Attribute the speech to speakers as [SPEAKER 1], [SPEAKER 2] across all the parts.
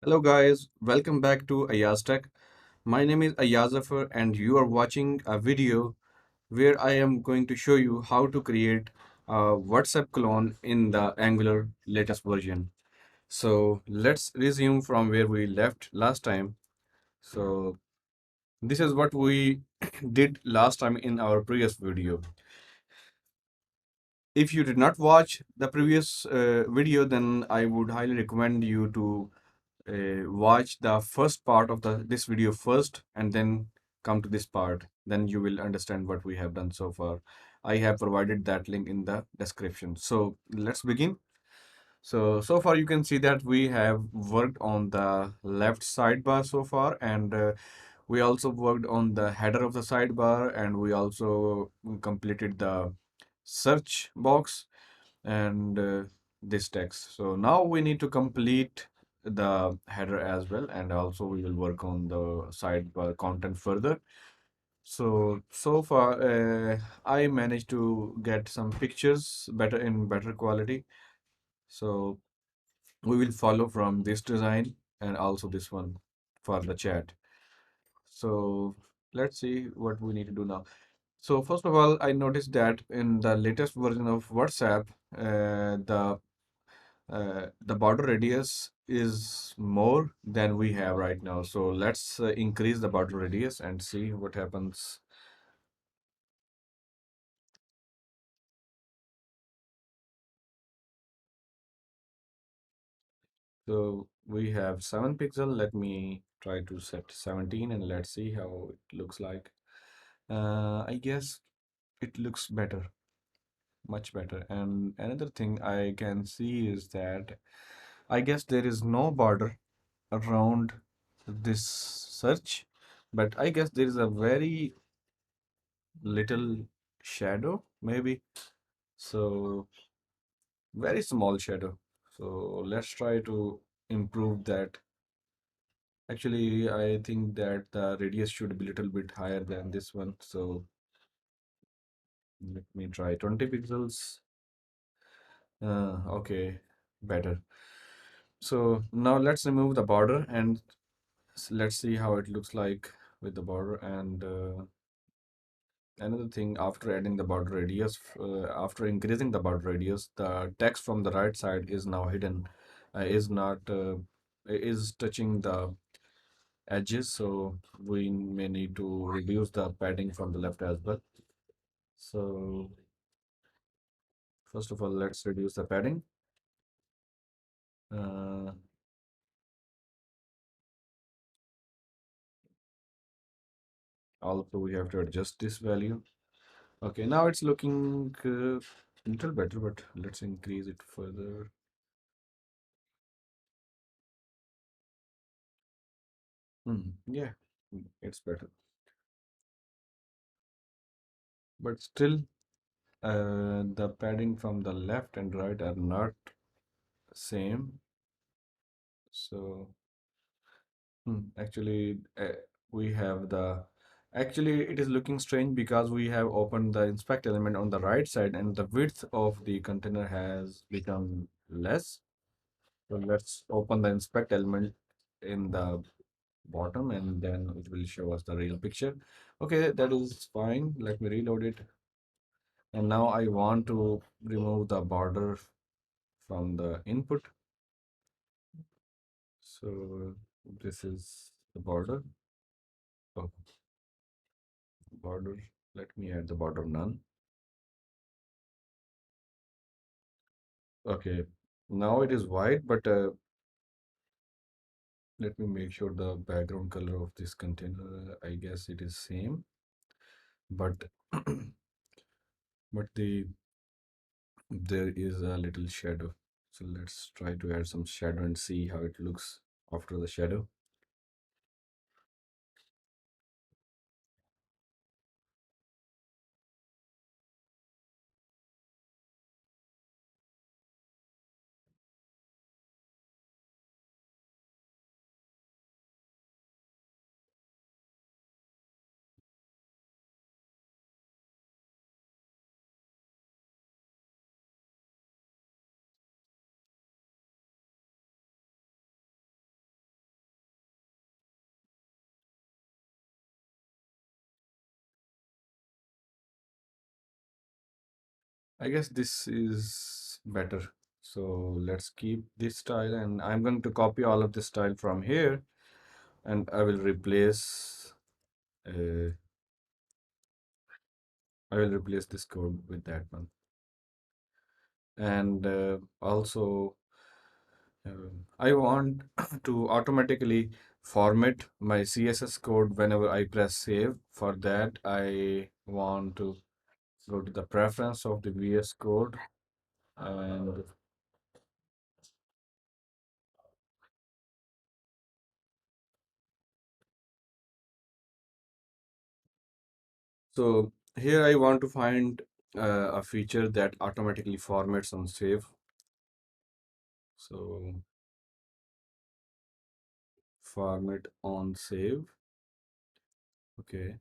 [SPEAKER 1] Hello guys, welcome back to Ayaz Tech. My name is Ayaz Zafar and you are watching a video where I am going to show you how to create a WhatsApp clone in the Angular latest version. So let's resume from where we left last time. So this is what we did last time in our previous video. If you did not watch the previous video, then I would highly recommend you to watch the first part of this video first and then come to this part. Then you will understand what we have done so far. I have provided that link in the description. So let's begin. So far you can see that we have worked on the left sidebar so far, and we also worked on the header of the sidebar, and we also completed the search box and this text. So now we need to complete the header as well, and also we will work on the sidebar content further. So far, I managed to get some pictures better quality. So we will follow from this design and also this one for the chat. So let's see what we need to do now. So first of all, I noticed that in the latest version of WhatsApp, the border radius is more than we have right now. So let's increase the border radius and see what happens. So we have 7 pixel. Let me try to set 17 and let's see how it looks like. I guess it looks better, much better. And another thing I can see is that I guess there is no border around this search, but I guess there is a very little shadow, maybe. So very small shadow. So let's try to improve that. Actually, I think that the radius should be a little bit higher than this one. So let me try 20 pixels. Okay, better. So now let's remove the border and let's see how it looks like with the border. And another thing, after adding the border radius, after increasing the border radius, the text from the right side is now hidden, is not is touching the edges. So we may need to reduce the padding from the left as well. So first of all, let's reduce the padding. Uh, Also, we have to adjust this value. Okay, now it's looking little better, but let's increase it further. Yeah, it's better. But still, the padding from the left and right are not same. So actually, we have the actually it is looking strange because we have opened the inspect element on the right side and the width of the container has become less. So let's open the inspect element in the bottom and then it will show us the real picture. Okay, that is fine. Let me reload it. And now I want to remove the border from the input. So this is the border. Oh, border. Let me add the border none. Okay, now it is white, but let me make sure the background color of this container, I guess it is same, but but there is a little shadow. So let's try to add some shadow and see how it looks after the shadow. I guess this is better. So let's keep this style, and I'm going to copy all of this style from here, and uh, I will replace this code with that one. And also, I want to automatically format my CSS code whenever I press save. For that, I want to go to the preference of the VS Code, and so here I want to find a feature that automatically formats on save. So format on save. Okay.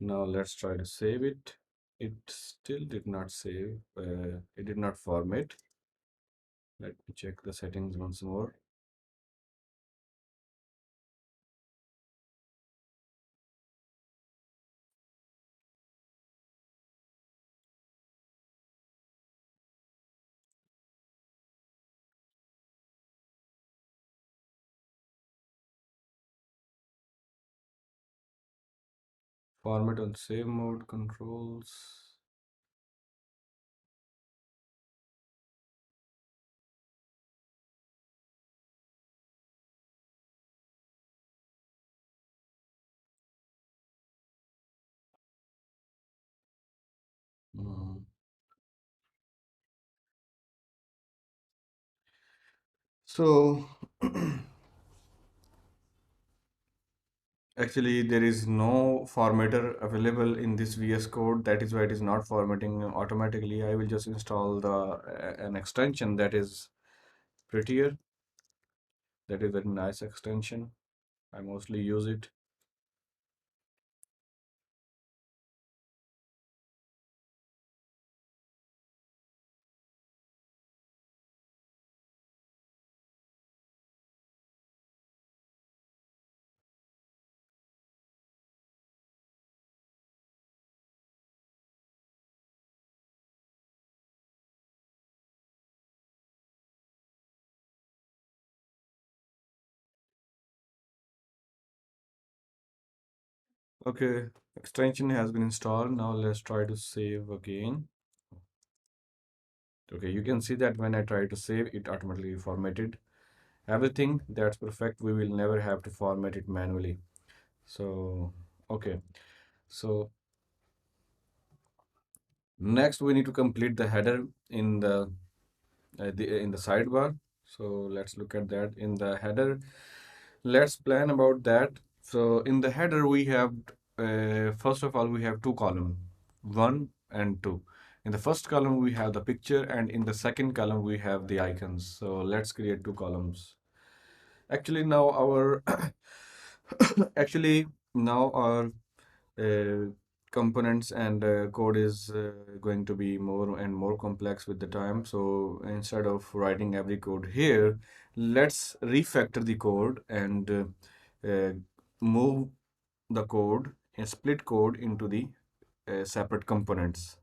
[SPEAKER 1] Now let's try to save it. It still did not save. It did not format. Let me check the settings once more. Format on save mode controls. Hmm. So actually there is no formatter available in this VS Code. That is why it is not formatting automatically. I will just install an extension that is prettier. That is a nice extension. I mostly use it. Okay, extension has been installed. Now let's try to save again. Okay, you can see that when I try to save, it automatically formatted everything. That's perfect. We will never have to format it manually. So, okay. So next we need to complete the header in the sidebar. So let's look at that in the header. Let's plan about that. So in the header we have first of all we have two columns, one and two. In the first column we have the picture, and in the second column we have the icons. So let's create two columns. Actually now our actually now our uh, components and code is going to be more and more complex with the time. So instead of writing every code here, let's refactor the code and move the code and split code into the separate components.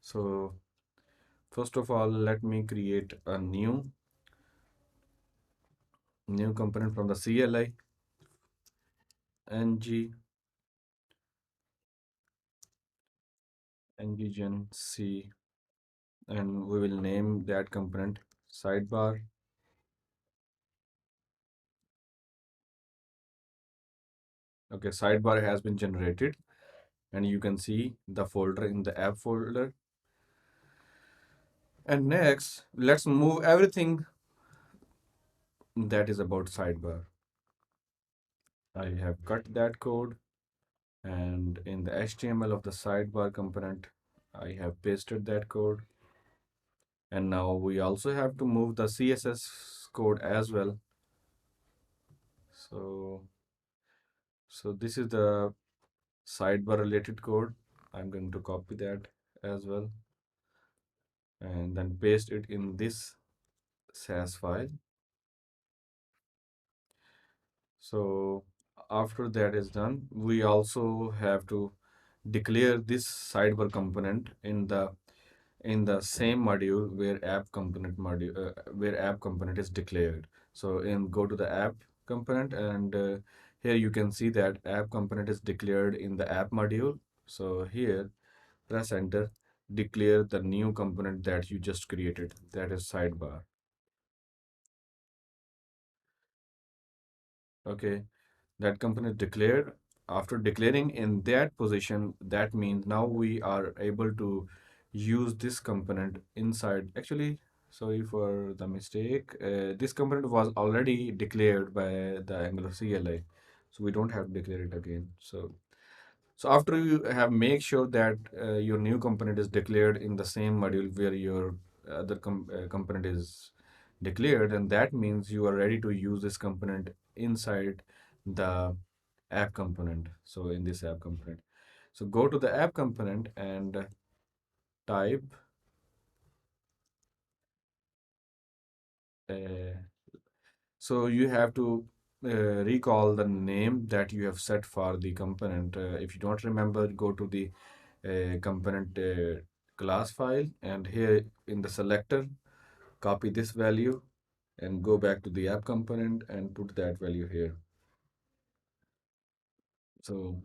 [SPEAKER 1] So first of all, let me create a new component from the CLI ng nggen c, and we will name that component sidebar. Okay, sidebar has been generated, and you can see the folder in the app folder. And next, let's move everything that is about sidebar. I have cut that code, and in the HTML of the sidebar component, I have pasted that code. And now we also have to move the CSS code as well. So, so this is the sidebar related code. I'm going to copy that as well and then paste it in this SAS file. So after that is done, we also have to declare this sidebar component in the same module where app component is declared. So in go to the app component, and here you can see that app component is declared in the app module. So here press enter, declare the new component that you just created, that is sidebar. Okay, that component declared. After declaring in that position, that means now we are able to use this component inside. Actually, sorry for the mistake. This component was already declared by the Angular CLI, so we don't have to declare it again. So after you have make sure that your new component is declared in the same module where your other component is declared, and that means you are ready to use this component inside the app component. So in this app component, so go to the app component and type uh, so you have to recall the name that you have set for the component. If you don't remember, go to the component class file, and here in the selector, copy this value and go back to the app component and put that value here. So,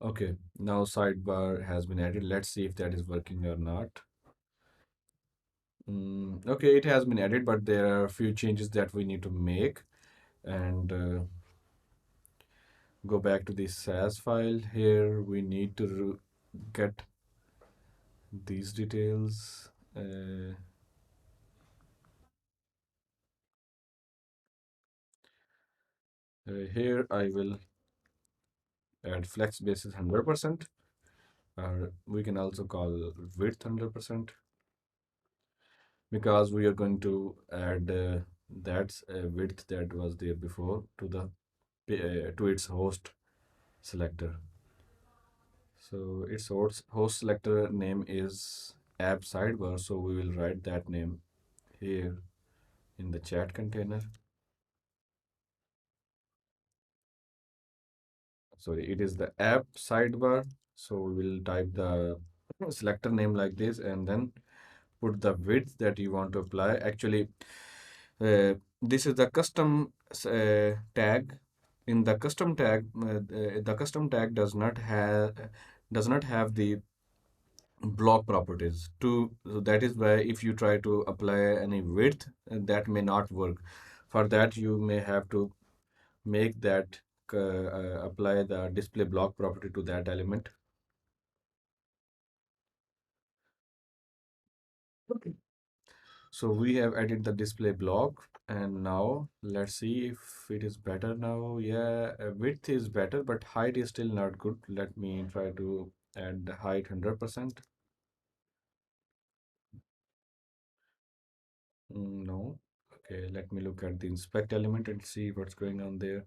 [SPEAKER 1] okay, now sidebar has been added. Let's see if that is working or not. Okay, it has been added, but there are a few changes that we need to make. And go back to the SAS file. Here we need to get these details. Here I will add flex basis 100%, or we can also call width 100%, because we are going to add that width that was there before to the to its host selector. So its host selector name is app sidebar, so we will write that name here in the chat container. Sorry, it is the app sidebar. So we will type the selector name like this, and then put the width that you want to apply. Actually, this is the custom tag. In the custom tag, the custom tag does not have the block properties. So that is why if you try to apply any width, that may not work. For that, you may have to make that apply the display block property to that element. Okay. So we have added the display block, and now let's see if it is better now. Yeah, width is better, but height is still not good. Let me try to add the height 100%. No. Okay, let me look at the inspect element and see what's going on there.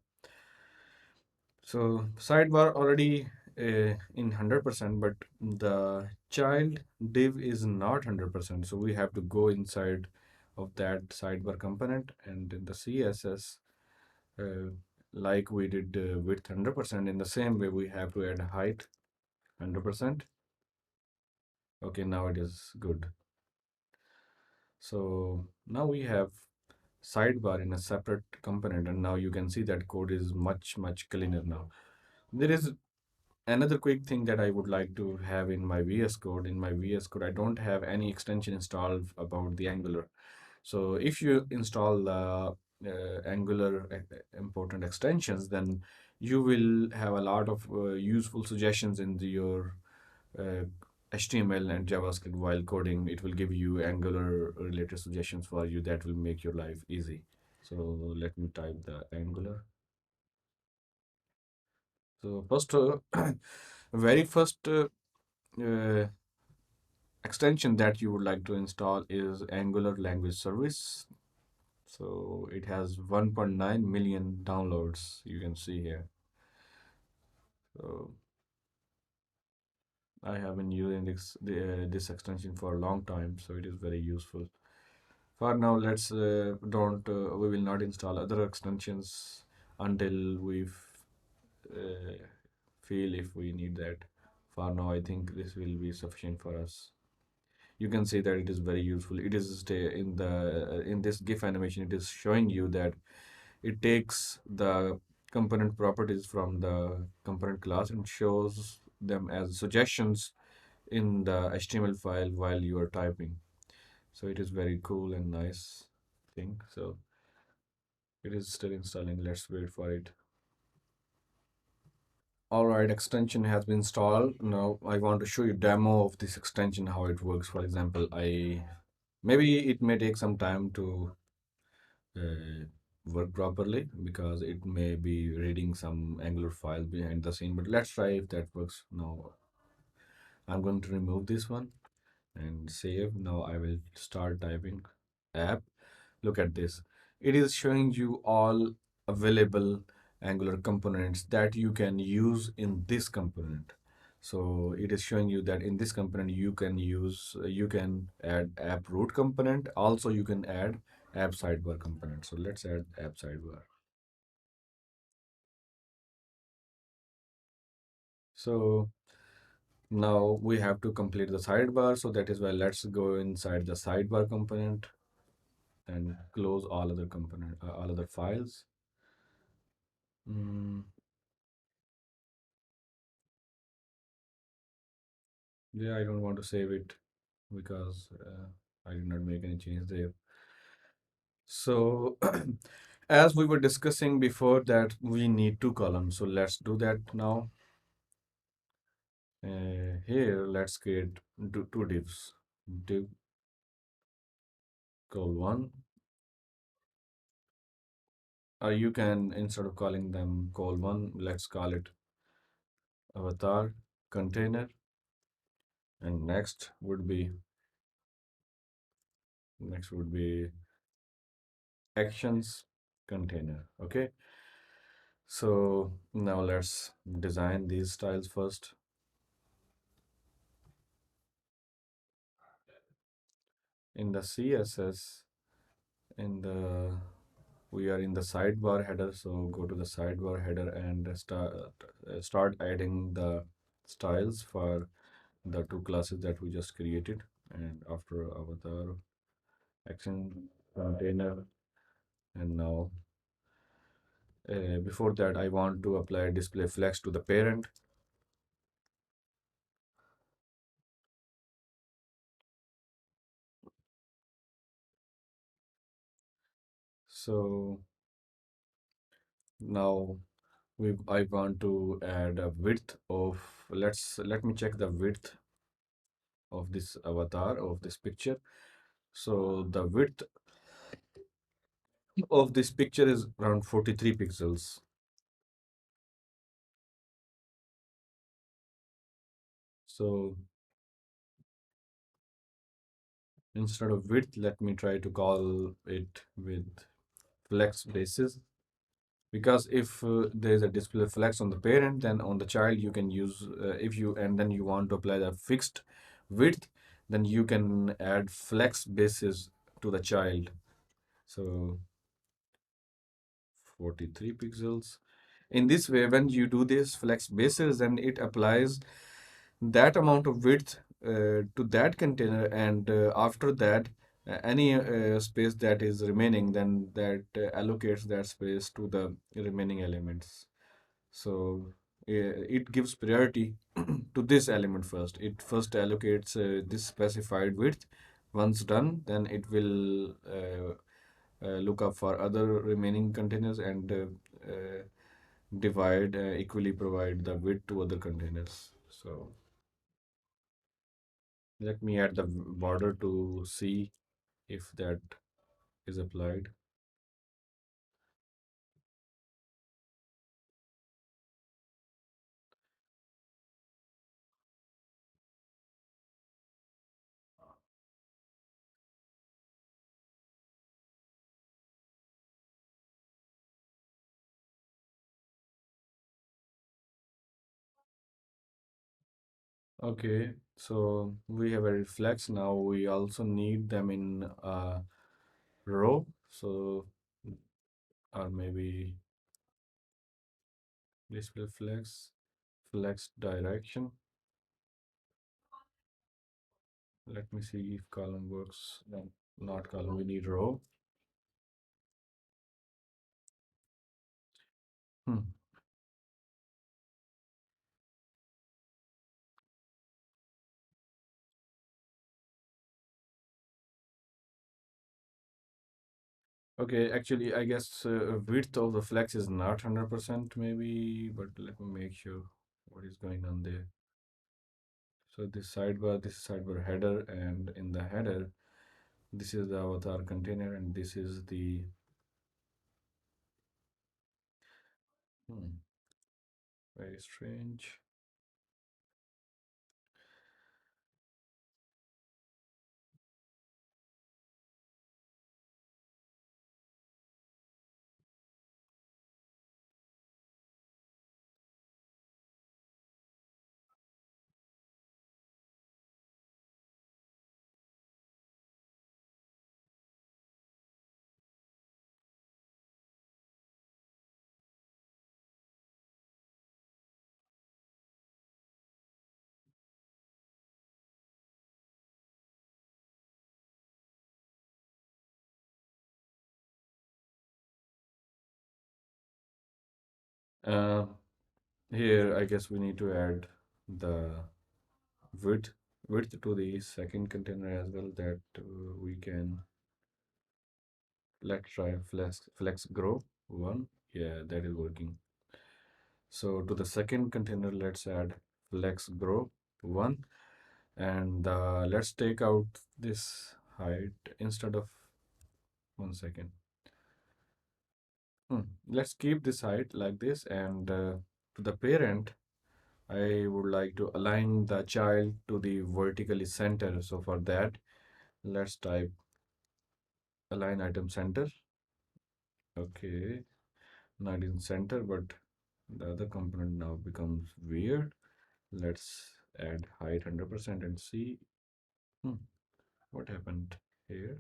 [SPEAKER 1] So sidebar already in 100%, but the child div is not 100%. So we have to go inside of that sidebar component, and in the CSS, uh, like we did width 100%, in the same way we have to add height 100%. Okay, now it is good. So now we have sidebar in a separate component, and now you can see that code is much cleaner now. There is another quick thing that I would like to have in my VS Code. In my VS Code, I don't have any extension installed about the Angular. So if you install the Angular important extensions, then you will have a lot of useful suggestions in your uh, HTML and JavaScript while coding. It will give you Angular related suggestions for you that will make your life easy. So let me type the Angular. So first, very first uh, extension that you would like to install is Angular language service. So it has 1.9 million downloads, you can see here. So I have been using this extension for a long time, so it is very useful. For now, let's don't we will not install other extensions until we feel if we need that. For now, I think this will be sufficient for us. You can see that it is very useful. It is in the in this GIF animation, it is showing you that it takes the component properties from the component class and shows them as suggestions in the HTML file while you are typing. So it is very cool and nice thing. So it is still installing. Let's wait for it. All right, extension has been installed. Now I want to show you demo of this extension, how it works. For example, maybe it may take some time to uh, work properly because it may be reading some Angular file behind the scene. But let's try if that works. Now I'm going to remove this one and save. Now I will start typing app. Look at this. It is showing you all available Angular components that you can use in this component. So it is showing you that in this component you can add app root component. Also you can add app sidebar component. So let's add app sidebar. So now we have to complete the sidebar. So that is why let's go inside the sidebar component and close all other files. Mm, yeah, I don't want to save it because I did not make any change there. So as we were discussing before that we need two columns. So let's do that now. Here, let's create two divs. Div col1, or you can, instead of calling them col1, let's call it avatar container, and next would be actions container. Okay, so now let's design these styles first. In the CSS, in the we are in the sidebar header, so go to the sidebar header and start adding the styles for the two classes that we just created. And after avatar action container, and now before that I want to apply display flex to the parent. So now I want to add a width of, let me check the width of this avatar of this picture. So the width of this picture is around 43 pixels. So instead of width, let me try to call it with flex basis. Because if there is a display flex on the parent, then on the child you can use, if you and then you want to apply the fixed width, then you can add flex basis to the child. So 43 pixels. In this way, when you do this flex basis, then it applies that amount of width to that container, and after that, any space that is remaining, then that allocates that space to the remaining elements. So it gives priority to this element first. It first allocates this specified width. Once done, then it will look up for other remaining containers and equally provide the width to other containers. So let me add the border to see if that is applied. Okay, so we have a reflex. Now we also need them in row. So or maybe display flex direction. Let me see if column works. No, not column, we need row. Hmm. Okay, actually, I guess width of the flex is not 100% maybe, but let me make sure what is going on there. So this is sidebar header, and in the header, this is the avatar container, and this is the hmm, very strange. Uh, Here, I guess we need to add the width to the second container as well, that we can. Let's try flex grow one. Yeah, that is working. So to the second container, let's add flex grow one, and let's take out this height instead of 1 second. Let's keep this height like this, and to the parent, I would like to align the child to the vertically center. So for that, let's type align item center. Okay, not in center, but the other component now becomes weird. Let's add height 100% and see hmm, what happened here.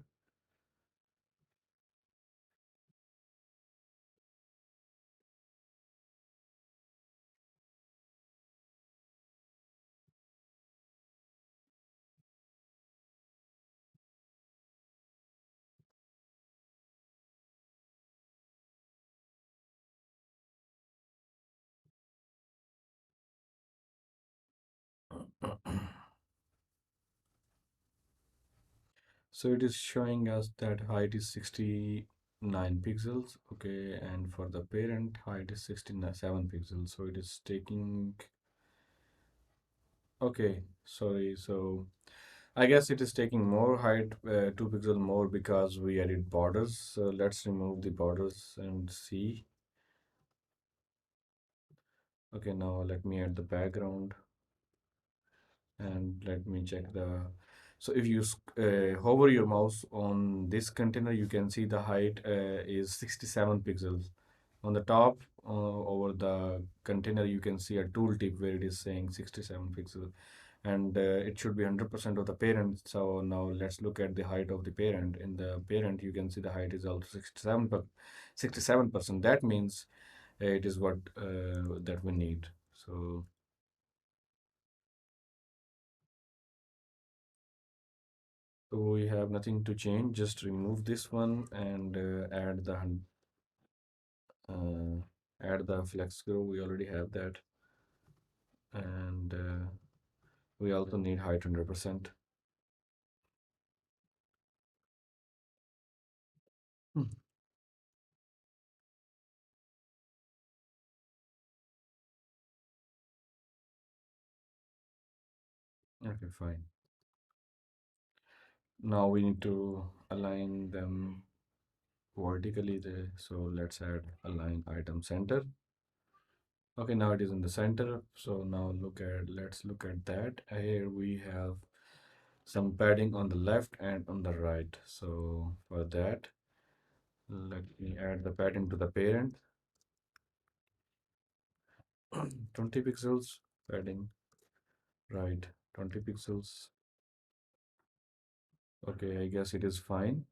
[SPEAKER 1] So it is showing us that height is 69 pixels. Okay, and for the parent, height is 67 pixels. So it is taking. Okay, sorry. So I guess it is taking more height, 2 pixel more, because we added borders. So let's remove the borders and see. Okay, now let me add the background, and let me check the. So if you hover your mouse on this container, you can see the height is 67 pixels. On the top, over the container, you can see a tooltip where it is saying 67 pixels, and it should be 100% of the parent. So now let's look at the height of the parent. In the parent, you can see the height is also 67 per 67%. That means it is what that we need. So we have nothing to change. Just remove this one and uh, add the flex grow. We already have that, and we also need height 100%. Hmm. Okay, fine. Now we need to align them vertically there. So let's add align item center. Okay, now it is in the center. So now let's look at that. Here we have some padding on the left and on the right. So for that, let me add the padding to the parent. 20 pixels padding, right? 20 pixels. Okay, I guess it is fine.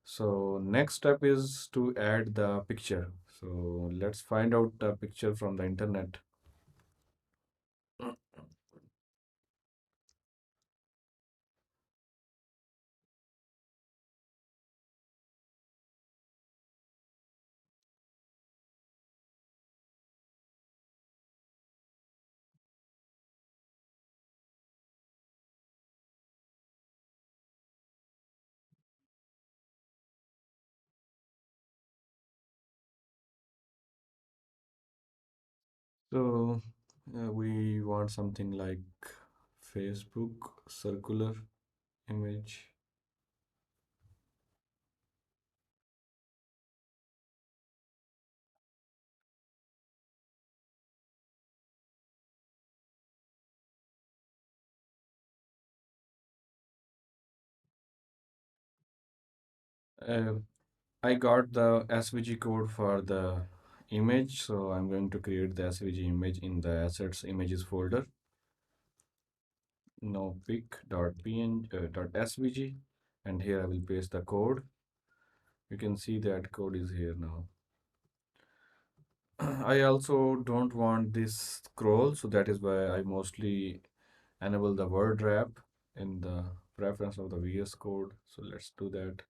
[SPEAKER 1] So next step is to add the picture. So let's find out the picture from the internet. So we want something like Facebook circular image. Uh, I got the SVG code for the image, so I'm going to create the SVG image in the assets images folder. No pic.svg, and here I will paste the code. You can see that code is here now. I also don't want this scroll, so that is why I mostly enable the word wrap in the preference of the VS Code. So let's do that.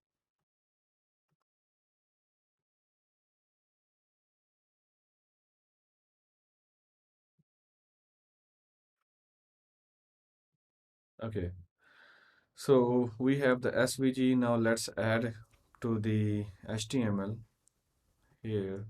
[SPEAKER 1] Okay, so we have the SVG. Now let's add to the HTML here.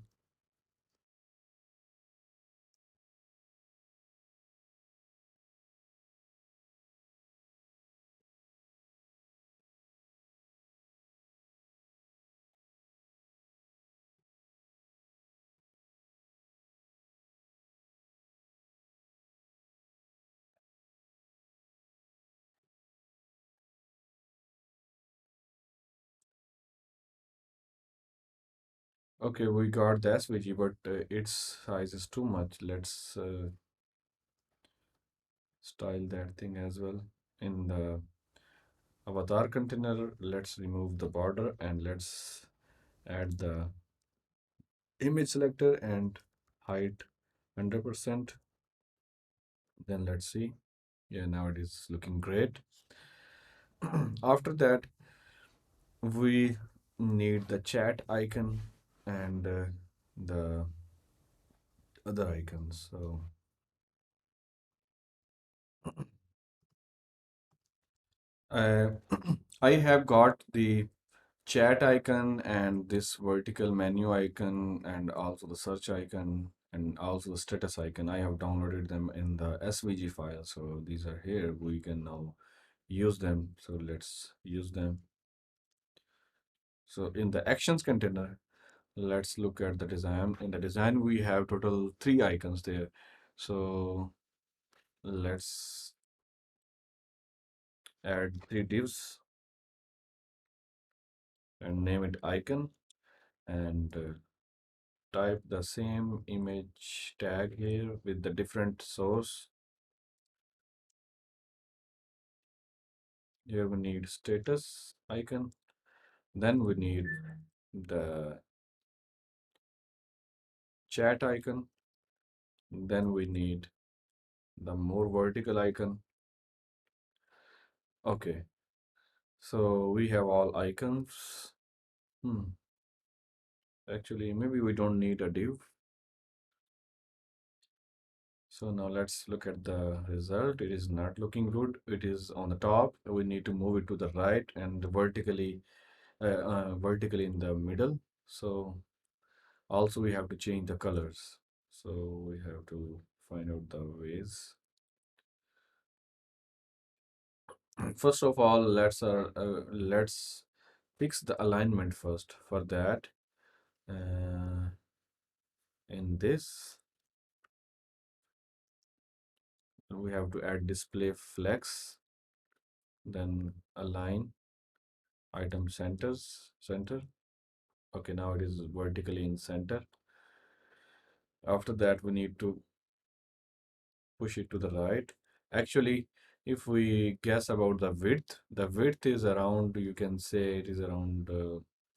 [SPEAKER 1] Okay, we got the SVG, but its size is too much. Let's style that thing as well. In the avatar container, let's remove the border and let's add the image selector and height 100%. Then let's see. Yeah, now it is looking great. After that, we need the chat icon and the other icons. So uh, I have got the chat icon and this vertical menu icon and also the search icon and also the status icon. I have downloaded them in the SVG file. So these are here. We can now use them. So let's use them. So in the actions container, let's look at the design. In the design, we have total 3 icons there. So let's add 3 divs and name it icon and type the same image tag here with the different source. Here we need status icon. Then we need the chat icon. Then we need the more vertical icon. Okay, so we have all icons. Hmm. Actually, maybe we don't need a div. So now let's look at the result. It is not looking good. It is on the top. We need to move it to the right and vertically in the middle. So also we have to change the colors. So we have to find out the ways. First of all, let's fix the alignment first. For that, uh, in this, we have to add display flex, then align item center. Okay, now it is vertically in center. After that, we need to push it to the right. Actually, if we guess about the width is around, you can say it is around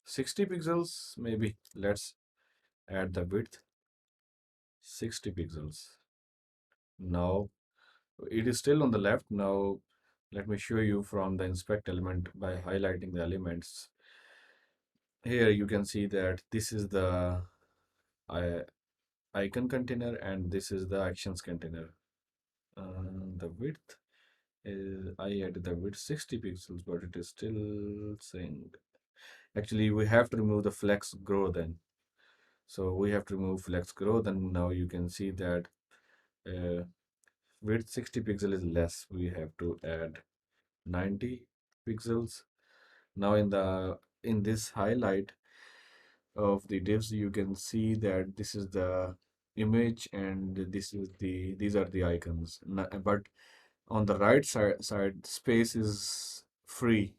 [SPEAKER 1] 60 pixels, maybe. Let's add the width 60 pixels. Now it is still on the left. Now let me show you from the inspect element by highlighting the elements. Here you can see that this is the I icon container and this is the actions container. The width is, I added the width 60 pixels, but it is still saying, actually we have to remove the flex grow then. So we have to remove flex grow, then now you can see that uh, width 60 pixel is less. We have to add 90 pixels. Now in this highlight of the divs, you can see that this is the image and these are the icons. But on the right side space is free.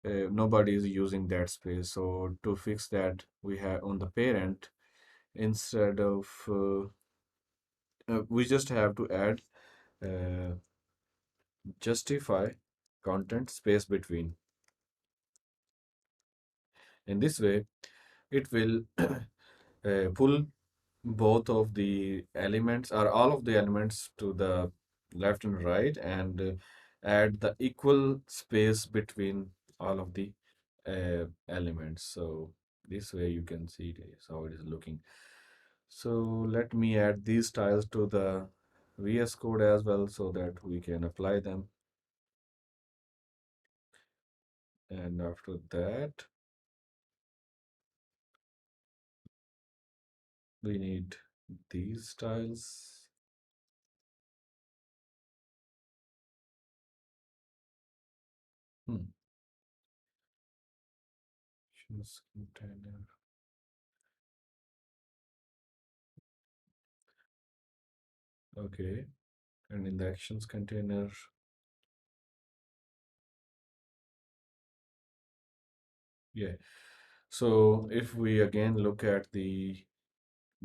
[SPEAKER 1] Nobody is using that space. So to fix that, we have on the parent, instead of we just have to add uh, justify content space between. In this way, it will pull both of the elements or all of the elements to the left and right, and add the equal space between all of the elements. So this way you can see it is how it is looking. So let me add these styles to the VS Code as well so that we can apply them. And after that, we need these styles. Hmm. Choose container. Okay. And in the actions container, yeah. So if we again look at the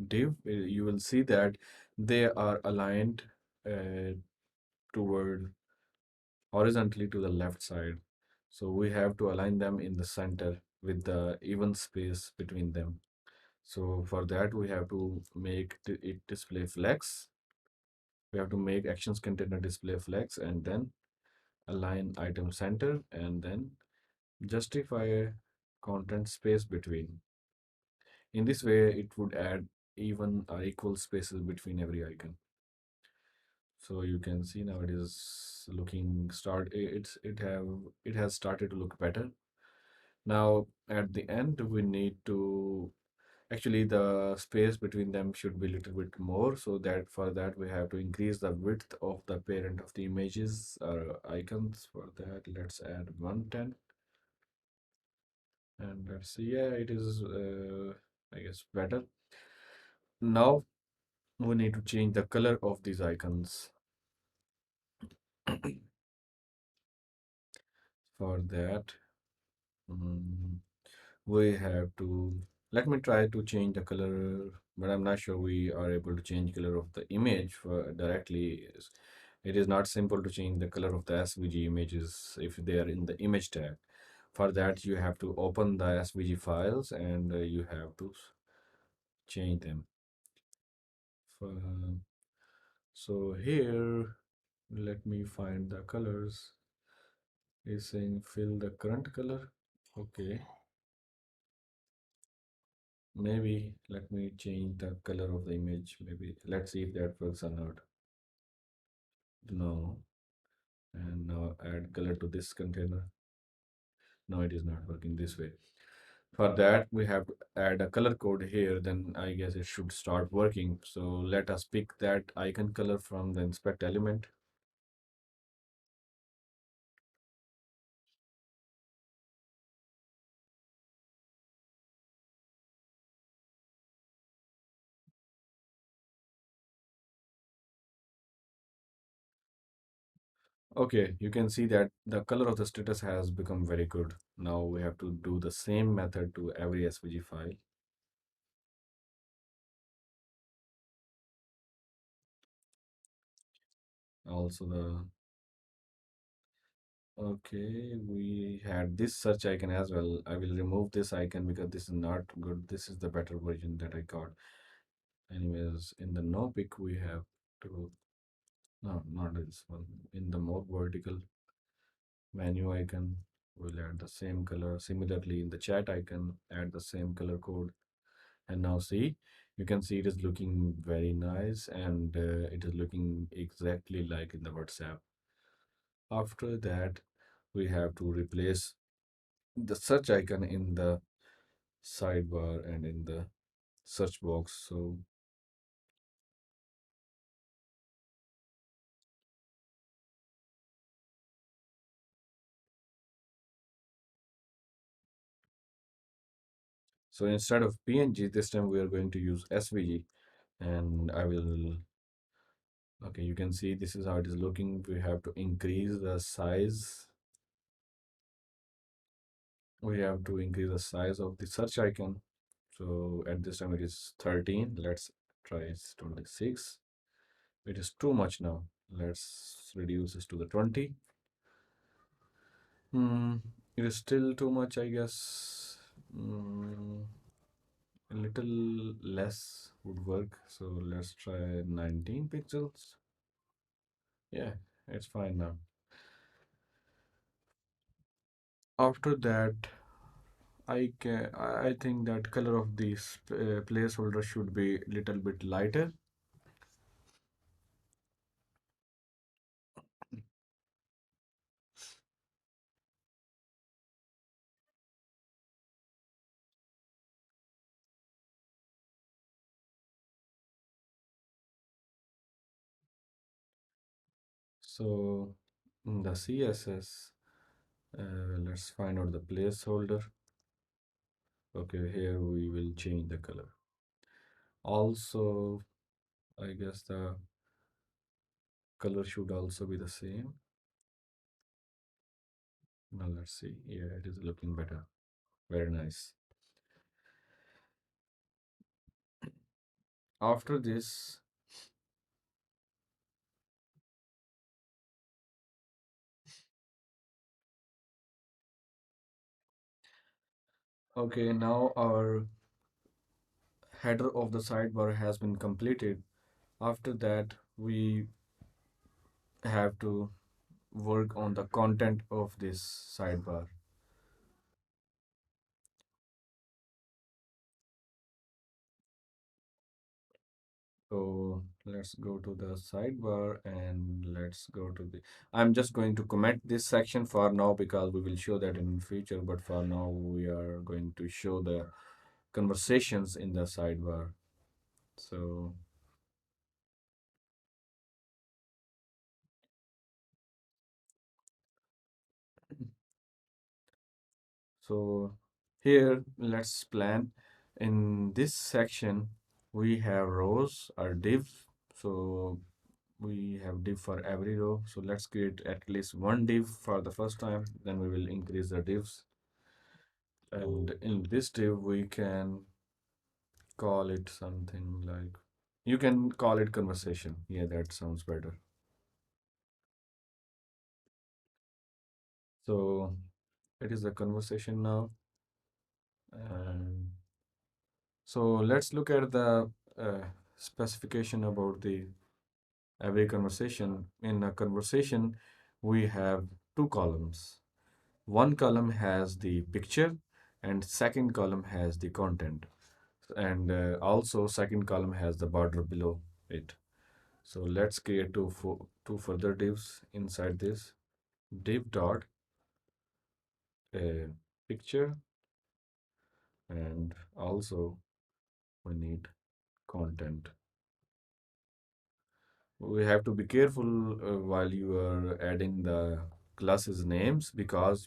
[SPEAKER 1] div, you will see that they are aligned uh, toward horizontally to the left side. So we have to align them in the center with the even space between them. So for that, we have to make it display flex. We have to make actions container display flex and then align item center and then justify content space between. In this way, it would add even or equal spaces between every icon. So you can see now it is looking it has started to look better. Now at the end we need to, actually the space between them should be a little bit more, so that for that we have to increase the width of the parent of the images or icons. For that, let's add 110. And let's see, yeah, it is I guess better. Now we need to change the color of these icons. For that, mm, we have to, let me try to change the color, but I'm not sure we are able to change color of the image for directly. It is not simple to change the color of the SVG images if they are in the image tag. For that, you have to open the SVG files and you have to change them. For, so here, let me find the colors. Is saying fill the current color. Okay. Maybe let me change the color of the image. Maybe let's see if that works or not. No. And now add color to this container. No, it is not working this way. For that, we have to add a color code here. Then I guess it should start working. So let us pick that icon color from the inspect element. Okay, you can see that the color of the status has become very good. Now we have to do the same method to every SVG file. Also Okay, we had this search icon as well. I will remove this icon because this is not good. This is the better version that I got. Anyways, in the no pick we have to, no, not this one. In the more vertical menu icon, we'll add the same color. Similarly, in the chat icon, add the same color code. And now see, you can see it is looking very nice, and it is looking exactly like in the WhatsApp. After that, we have to replace the search icon in the sidebar and in the search box. So instead of PNG, this time we are going to use SVG, and I will, okay, you can see this is how it is looking. We have to increase the size. We have to increase the size of the search icon. So at this time it is 13. Let's try it's 26. It is too much now. Let's reduce this to the 20. Hmm, it is still too much, I guess. A little less would work. So let's try 19 pixels. Yeah, it's fine now. After that, I think that color of this placeholder should be little bit lighter. So in the CSS, let's find out the placeholder. Okay, here we will change the color. Also, I guess the color should also be the same. Now let's see. Yeah, it is looking better. Very nice. After this, okay, now our header of the sidebar has been completed. After that, we have to work on the content of this sidebar. So let's go to the sidebar and let's go to the. I'm just going to comment this section for now because we will show that in future. But for now, we are going to show the conversations in the sidebar. So, so here let's plan. In this section, we have rows or divs. So we have div for every row. So let's create at least one div for the first time. Then we will increase the divs. And in this div, we can call it something like, you can call it conversation. Yeah, that sounds better. So it is a conversation now. And so let's look at the specification about the every conversation. In a conversation, we have two columns. One column has the picture and second column has the content. And also second column has the border below it. So let's create two further divs inside this. Div dot picture, and also we need content. We have to be careful while you are adding the classes names because,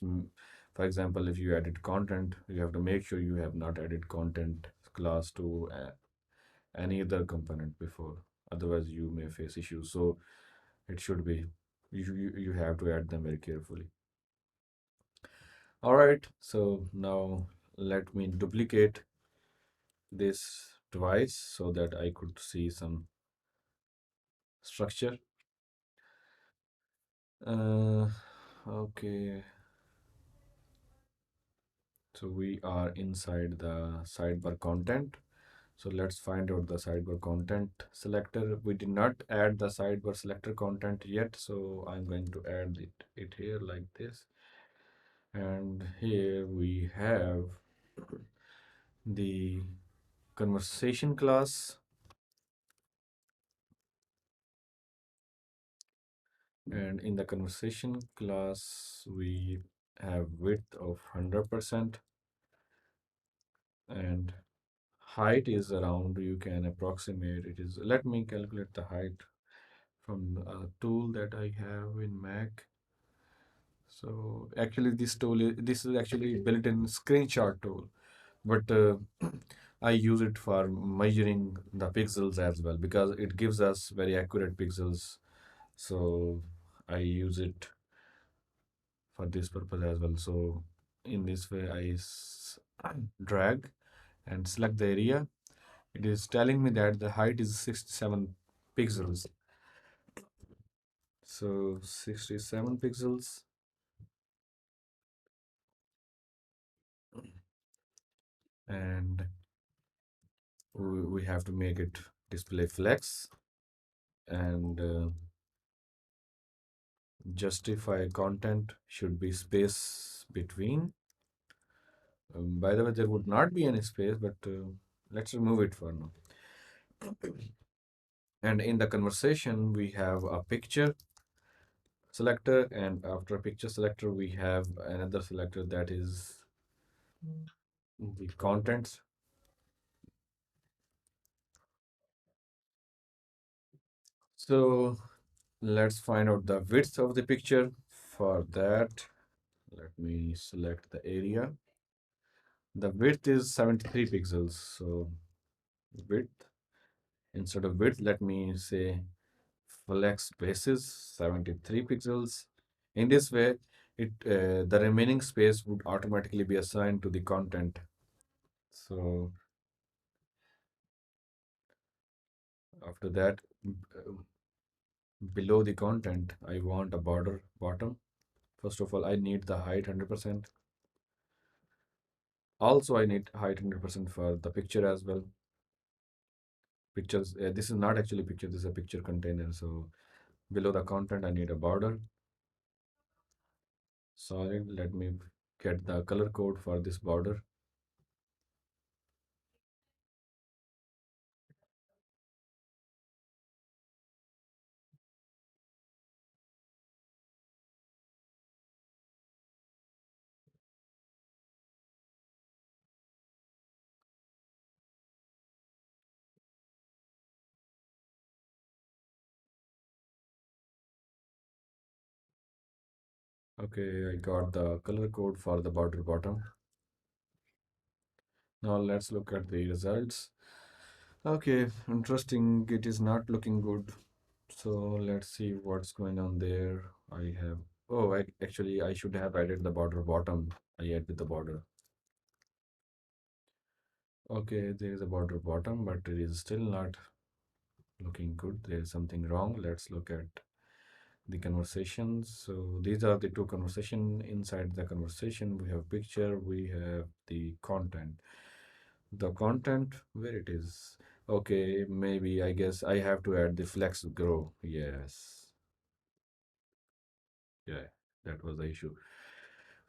[SPEAKER 1] for example, if you added content, you have to make sure you have not added content class to any other component before. Otherwise, you may face issues. So it should be you have to add them very carefully. All right, so now let me duplicate this twice so that I could see some structure. Uh, Okay, so we are inside the sidebar content. So let's find out the sidebar content selector. We did not add the sidebar selector content yet, so I'm going to add it here like this. And here we have the conversation class, and in the conversation class we have width of 100% and height is around, you can approximate it is, let me calculate the height from a tool that I have in Mac. So actually this is actually built-in screenshot tool, but I use it for measuring the pixels as well because it gives us very accurate pixels. So I use it for this purpose as well. So in this way, drag and select the area. It is telling me that the height is 67 pixels. So 67 pixels, and we have to make it display flex and justify content should be space between. By the way, there would not be any space, but let's remove it for now. And in the conversation, we have a picture selector, and after picture selector, we have another selector that is the contents. So let's find out the width of the picture. For that, let me select the area. The width is 73 pixels. So width, instead of width, let me say flex basis 73 pixels. In this way, the remaining space would automatically be assigned to the content. So after that, below the content, I want a border bottom. First of all, I need the height 100%. Also, I need height 100% for the picture as well. Pictures, this is not actually picture, this is a picture container. So below the content, I need a border. Solid, let me get the color code for this border. Okay, I got the color code for the border bottom. Now let's look at the results. Okay, interesting. It is not looking good. So let's see what's going on there. I have, oh, actually, I should have added the border bottom. I added the border. Okay, there is a border bottom, but it is still not looking good. There is something wrong. Let's look at the conversations. So these are the two conversation. Inside the conversation, we have picture, we have the content. The content, where it is. Okay, maybe I guess I have to add the flex grow. Yes. Yeah, that was the issue.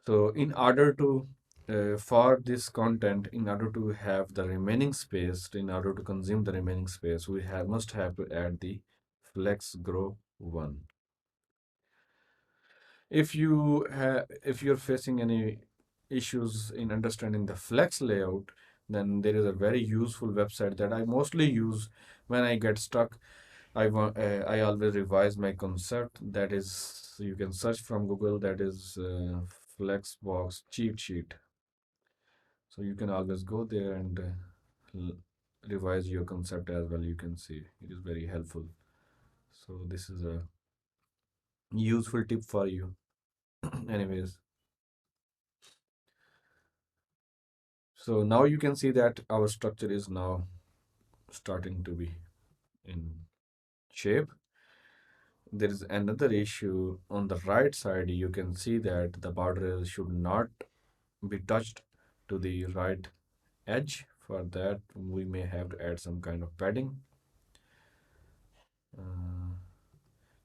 [SPEAKER 1] So in order to for this content, in order to have the remaining space, in order to consume the remaining space, we must have to add the flex grow one. If you're facing any issues in understanding the flex layout, then there is a very useful website that I mostly use when I get stuck. I always revise my concept. That is, you can search from Google. That is Flexbox cheat sheet. So you can always go there and revise your concept as well. You can see it is very helpful. So this is a useful tip for you. Anyways, so now you can see that our structure is now starting to be in shape. there is another issue on the right side. You can see that the border should not be touched to the right edge. For that, we may have to add some kind of padding. Uh,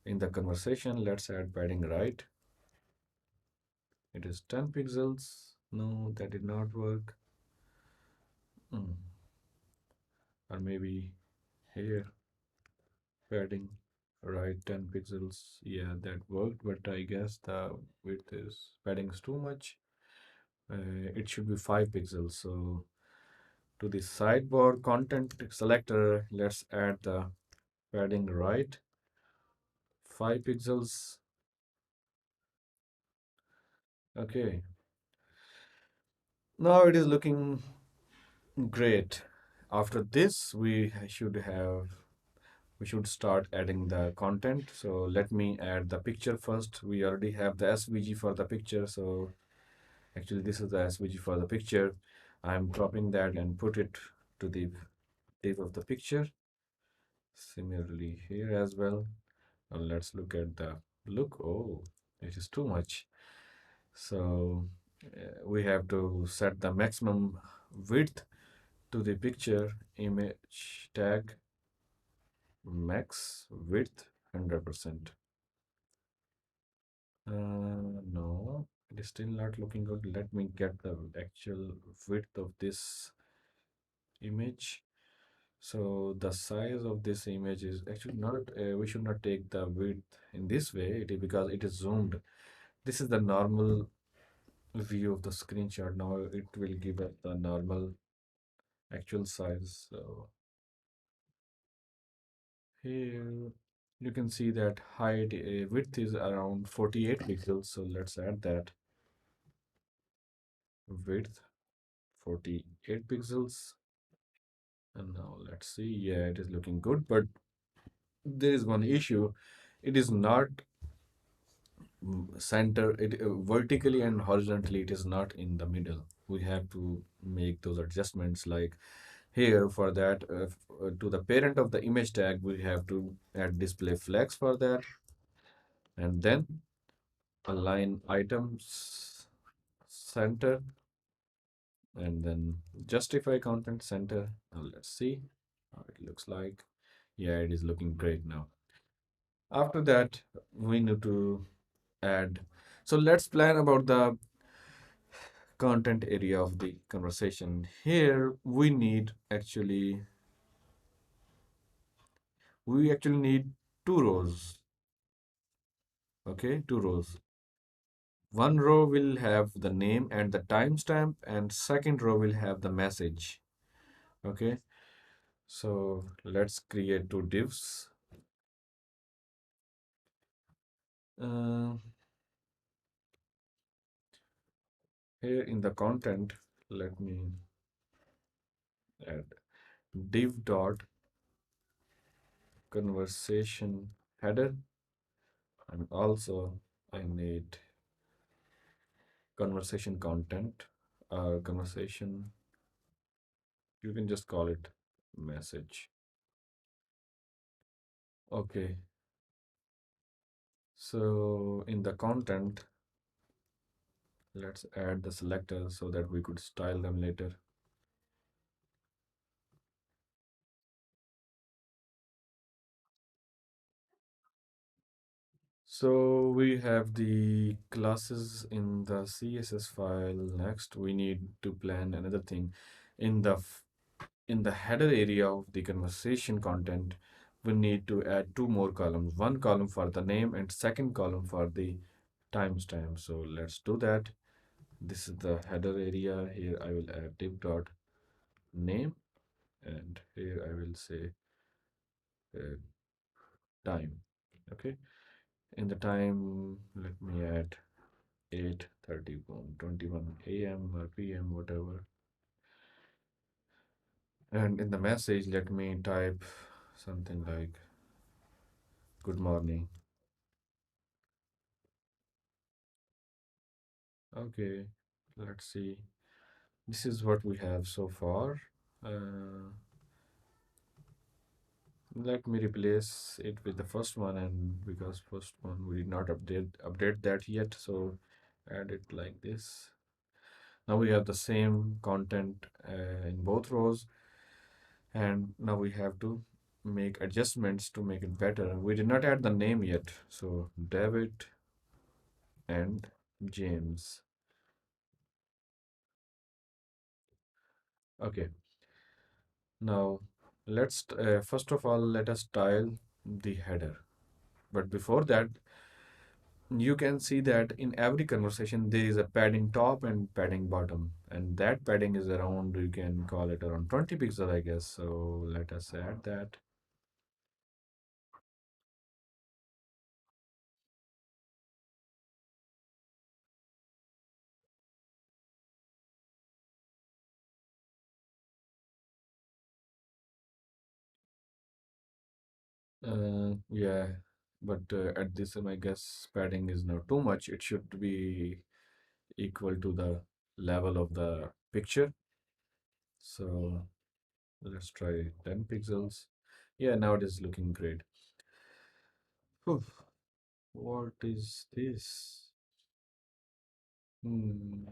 [SPEAKER 1] in the conversation, let's add padding right. It is 10 pixels. No, that did not work. Hmm. Or maybe here, padding right 10 pixels. Yeah, that worked, but I guess the width is padding is too much. It should be 5 pixels. So to the sidebar content selector, let's add the padding right 5 pixels. Okay, now it is looking great. After this, we should start adding the content. So let me add the picture first. We already have the SVG for the picture. So actually, this is the SVG for the picture. I'm dropping that and put it to the div of the picture. Similarly here as well. Now let's look at the look. Oh, it is too much. So we have to set the maximum width to the picture image tag max width 100%. No, it is still not looking good. Let me get the actual width of this image. So the size of this image is actually not, we should not take the width in this way, it is because it is zoomed. This is the normal view of the screenshot. Now it will give us the normal actual size. So here you can see that height, width is around 48 pixels. So let's add that width 48 pixels. And now let's see. Yeah, it is looking good, but there is one issue. It is not center it vertically and horizontally, it is not in the middle. We have to make those adjustments, like here for that, to the parent of the image tag we have to add display flags for that, and then align items center, and then justify content center. Now let's see how it looks like. Yeah, it is looking great now. After that, we need to add, so let's plan about the content area of the conversation. Here we actually need two rows. Okay, two rows. One row will have the name and the timestamp, and second row will have the message. Okay, so let's create two divs. Uh, Here in the content, let me add div dot conversation header, and also I need conversation content, conversation, you can just call it message. Okay, so in the content, let's add the selector so that we could style them later. So we have the classes in the CSS file. Next, we need to plan another thing. In the in the header area of the conversation content, we need to add two more columns. One column for the name and second column for the timestamp. So let's do that. This is the header area. Here I will add div dot name, and here I will say uh, time. Okay, in the time, let me add 8:31, 21 a.m. or p.m., whatever. And in the message, let me type something like good morning. Okay, let's see. This is what we have so far. Uh, Let me replace it with the first one, and because first one we did not update that yet, so add it like this. Now we have the same content in both rows, and now we have to make adjustments to make it better. We did not add the name yet, so David and James. Okay, now let's first of all let us style the header. But before that, you can see that in every conversation there is a padding top and padding bottom, and that padding is around, you can call it around 20 pixel, I guess. So let us add that. Yeah, but at this time, I guess padding is not too much. It should be equal to the level of the picture. So let's try 10 pixels. Yeah, now it is looking great. Phew, what is this? Hmm.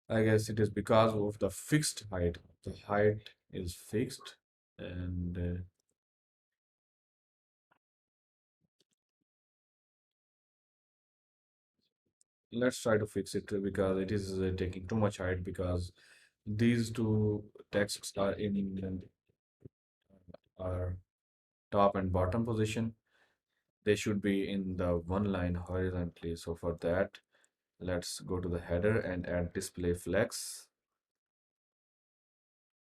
[SPEAKER 1] I guess it is because of the fixed height. The height is fixed, and let's try to fix it because it is taking too much height because these two texts are in our top and bottom position. They should be in the one line horizontally. So for that, let's go to the header and add display flex,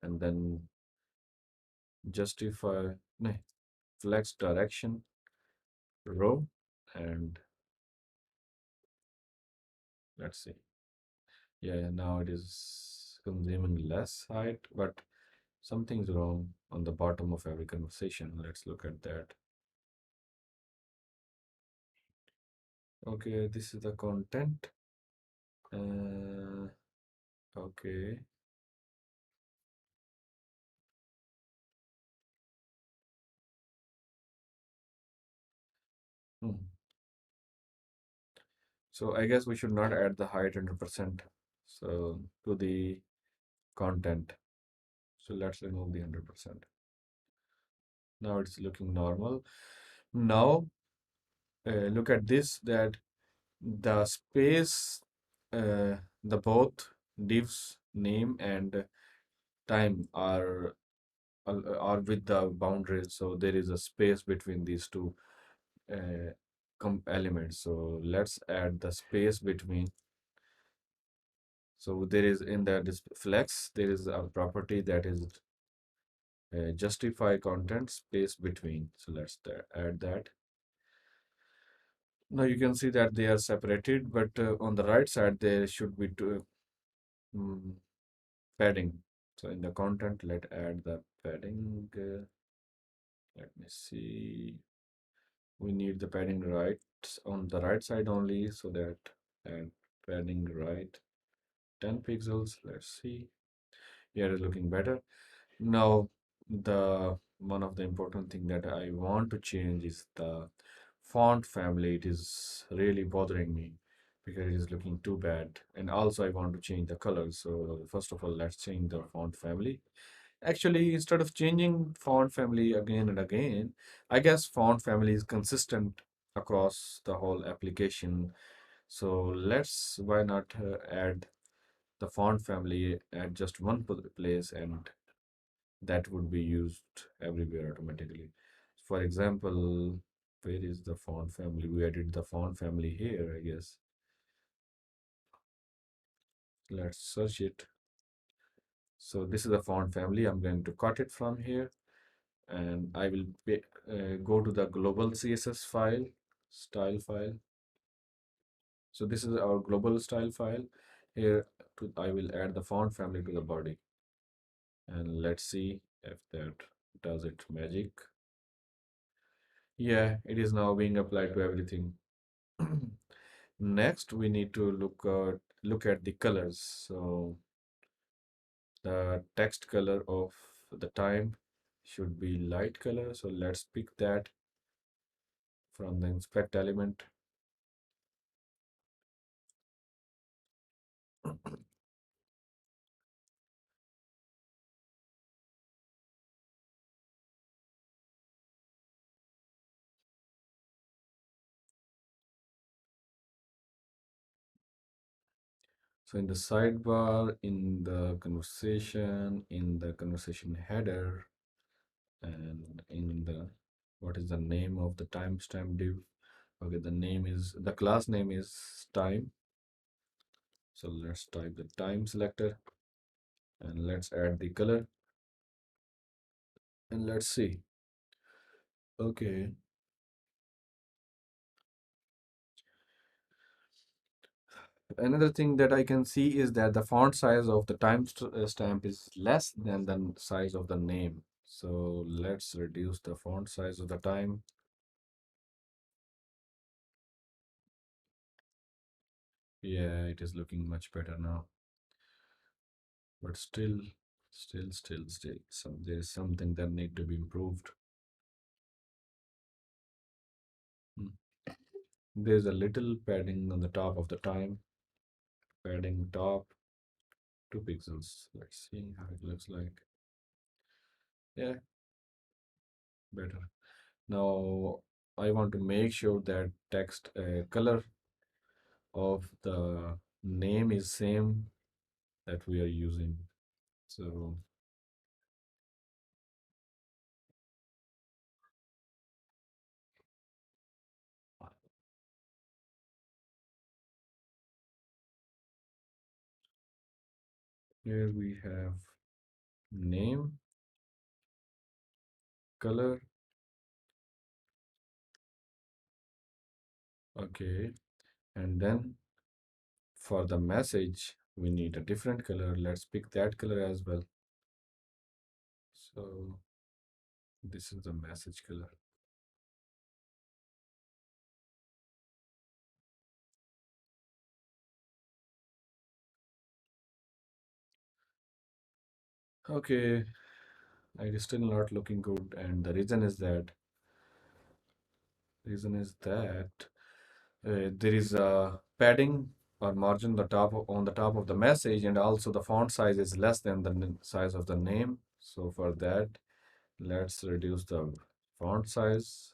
[SPEAKER 1] and then justify no, flex direction row, and let's see. Yeah, now it is consuming less height, but something's wrong on the bottom of every conversation. Let's look at that. Okay, this is the content. Okay. Hmm. So I guess we should not add the height 100%. So to the content. So let's remove the 100%. Now it's looking normal. Now look at this, that the space, the both divs name and time are with the boundaries, so there is a space between these two uh, elements. So let's add the space between. So there is in the flex, there is a property that is justify content space between. So let's add that. Now you can see that they are separated, but on the right side there should be two, mm, padding. So in the content, let add the padding. Let me see. We need the padding right on the right side only, so that and padding right 10 pixels. Let's see. Here is looking better. Now the one of the important thing that I want to change is the font family. It is really bothering me because it is looking too bad. And also I want to change the color. So first of all, let's change the font family. Actually, instead of changing font family again and again, I guess font family is consistent across the whole application. So let's, why not add the font family at just one place, and that would be used everywhere automatically. For example, where is the font family? We added the font family here, I guess. Let's search it. So this is the font family. I'm going to cut it from here, and I will go to the global CSS file, style file. So this is our global style file. Here I will add the font family to the body, and let's see if that does it magic. Yeah, it is now being applied to everything. Next, we need to look at the colors. So the text color of the time should be light color. So let's pick that from the inspect element. So in the sidebar, in the conversation header, and in the what is the name of the timestamp div? Okay, the class name is time. So let's type the time selector and let's add the color and let's see. Okay, another thing that I can see is that the font size of the stamp is less than the size of the name. So let's reduce the font size of the time. Yeah, it is looking much better now. But still, there is something that need to be improved. Hmm. There's a little padding on the top of the time. Padding top 2 pixels. Let's see how it looks like. Yeah, better. Now I want to make sure that text color of the name is same that we are using. So here we have name, color. Okay, and then for the message, we need a different color. Let's pick that color as well. So this is the message color. Okay, it is still not looking good, and the reason is that there is a padding or margin on the top of the message, and also the font size is less than the size of the name. So for that, let's reduce the font size,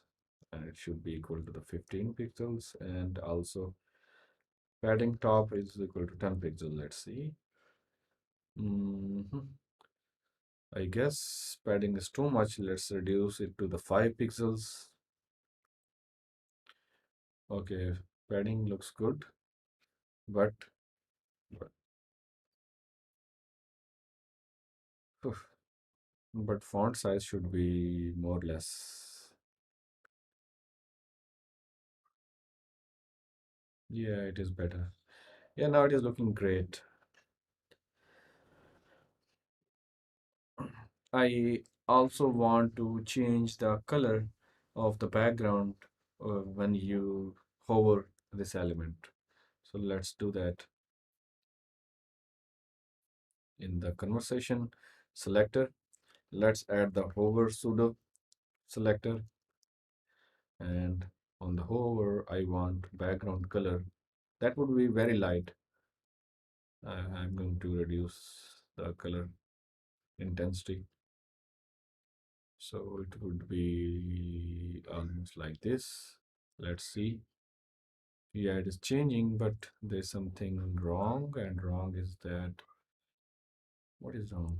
[SPEAKER 1] and it should be equal to the 15 pixels, and also padding top is equal to 10 pixels. Let's see. Mhm. I guess padding is too much. Let's reduce it to the 5 pixels. Okay, padding looks good, but but, but font size should be more or less. Yeah, it is better. Yeah, now it is looking great. I also want to change the color of the background when you hover this element. So let's do that in the conversation selector. Let's add the hover pseudo selector, and on the hover, I want background color. That would be very light. I'm going to reduce the color intensity. So it would be almost like this. Let's see. Yeah, it is changing, but there's something wrong, and wrong is that what is wrong?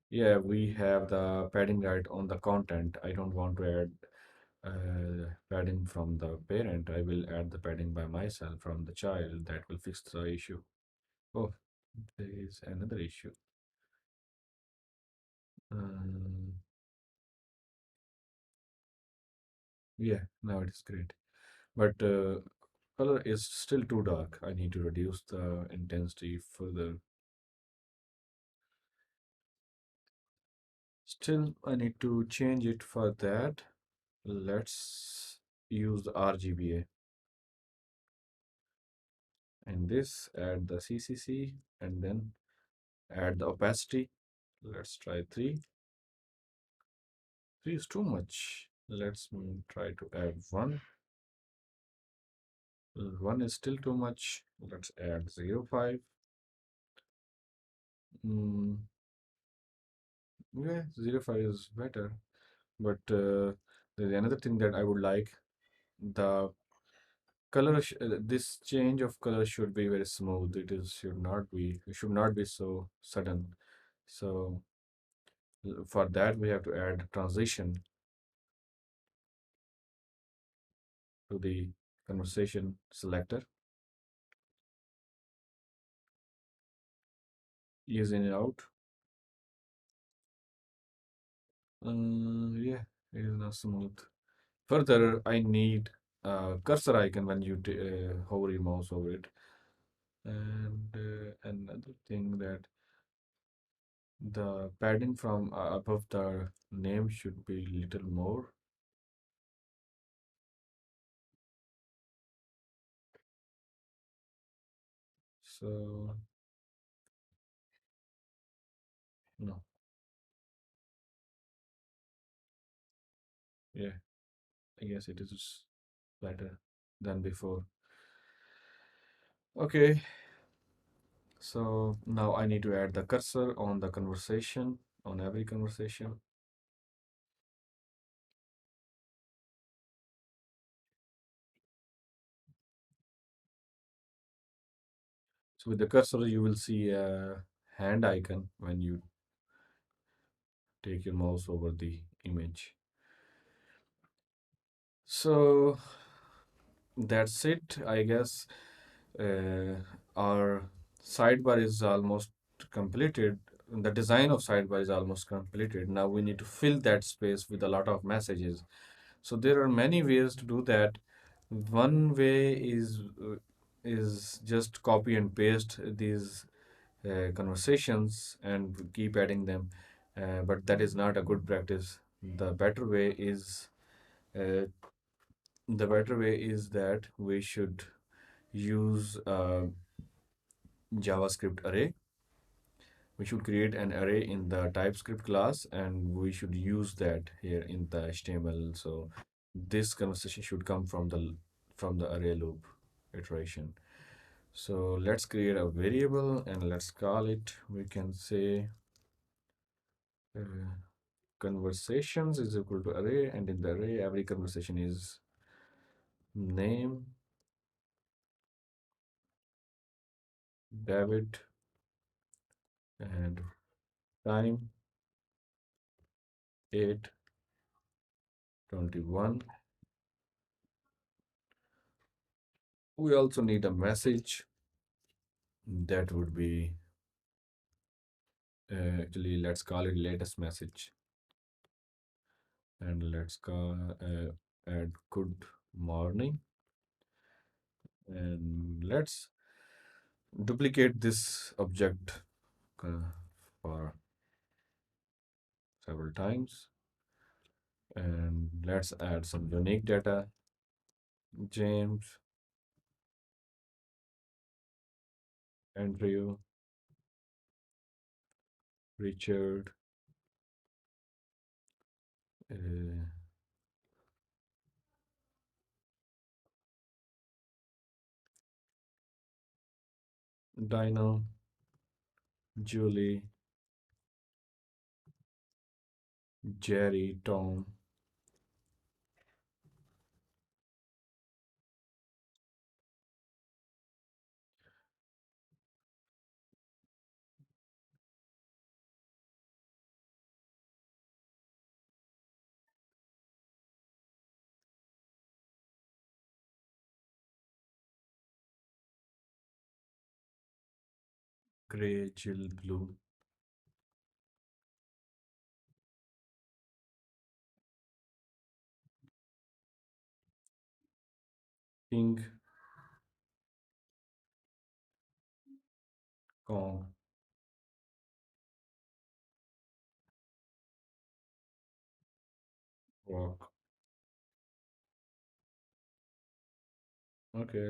[SPEAKER 1] Yeah, we have the padding right on the content. I don't want to add padding from the parent. I will add the padding by myself from the child. That will fix the issue. Oh, there is another issue. Um, yeah, now it is great. But color is still too dark. I need to reduce the intensity further. Still, I need to change it for that. Let's use the RGBA. And this, add the CCC, and then Add the opacity. Let's try 3. 3 is too much. Let's try to add 1. 1 is still too much. Let's add 0.5. Mm, yeah, 0.5 is better. But there's another thing that I would like. The color, this change of color should be very smooth. It should not be so sudden. So for that, we have to add transition to the conversation selector, using it out. Yeah, it is now smooth. Further, I need a cursor icon when you hover your mouse over it. And another thing that the padding from above the name should be little more. So, no, yeah, I guess it is better than before. Okay, so now I need to add the cursor on the conversation, on every conversation. So with the cursor, you will see a hand icon when you take your mouse over the image. So that's it, I guess. Uh, our sidebar is almost completed. The design of sidebar is almost completed. Now we need to fill that space with a lot of messages. So there are many ways to do that. One way is just copy and paste these conversations and keep adding them, but that is not a good practice. Uh, the better way is that we should use JavaScript array. We should create an array in the TypeScript class, and we should use that here in the HTML. So this conversation should come from the array loop iteration. So let's create a variable and let's call it. We can say uh, conversations is equal to array, and in the array every conversation is name, David, and time 8:21. We also need a message that would be actually, let's call it latest message, and let's call add good morning, and let's duplicate this object uh, for several times, and let's add some unique data. James, Andrew, Richard, uh, Dino, Julie, Jerry, Tom. Gray, Jill, Blue, Pink, Kong, Rock. Okay,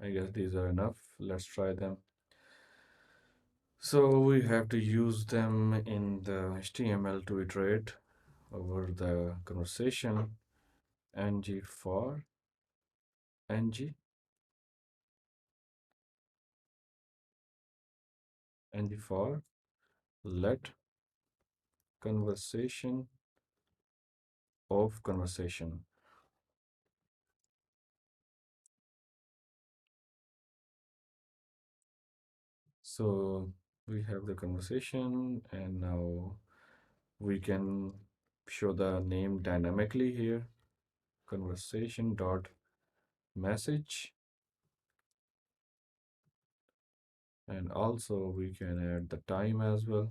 [SPEAKER 1] I guess these are enough. Let's try them. So we have to use them in the HTML to iterate over the conversation. Ng for ng ng for let conversation of conversation. So we have the conversation, and now we can show the name dynamically here. Conversation dot message, and also we can add the time as well,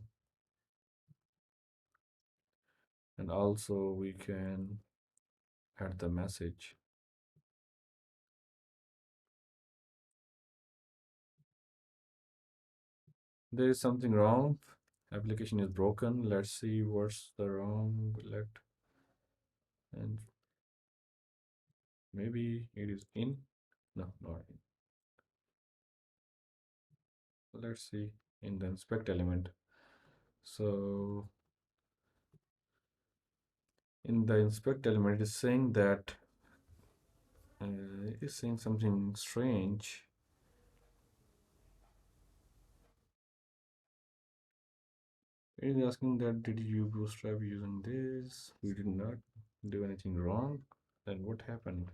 [SPEAKER 1] and also we can add the message. There is something wrong. Application is broken. Let's see what's the wrong. And maybe it is in. No, not in. Let's see in the inspect element. So in the inspect element, it is saying that it is saying something strange. It is asking that did you bootstrap using this? We did not do anything wrong. Then what happened?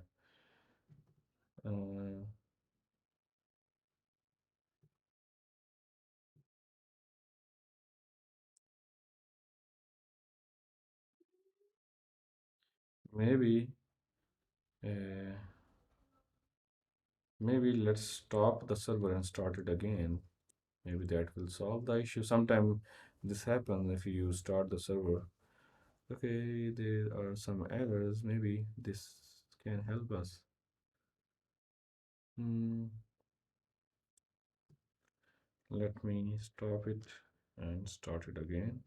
[SPEAKER 1] Uh, maybe uh, maybe let's stop the server and start it again. Maybe that will solve the issue. Sometime this happens if you start the server. Okay, there are some errors. Maybe this can help us. Hmm, let me stop it and start it again.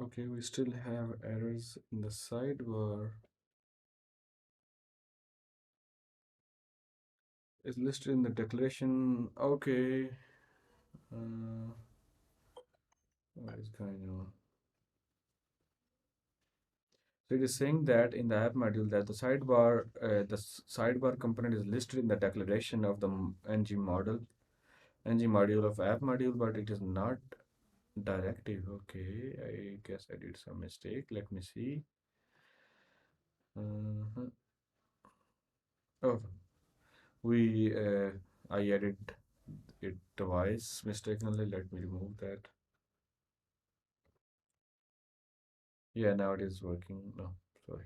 [SPEAKER 1] Okay, we still have errors in the sidebar. It's listed in the declaration. Okay. What is going on? So it is saying that in the app module that the sidebar component is listed in the declaration of the ng module of app module, but it is not directive. Okay, I guess I did some mistake. Let me see. Uh-huh. Oh, we I added it twice mistakenly. Let me remove that. Yeah, now it is working. No, sorry.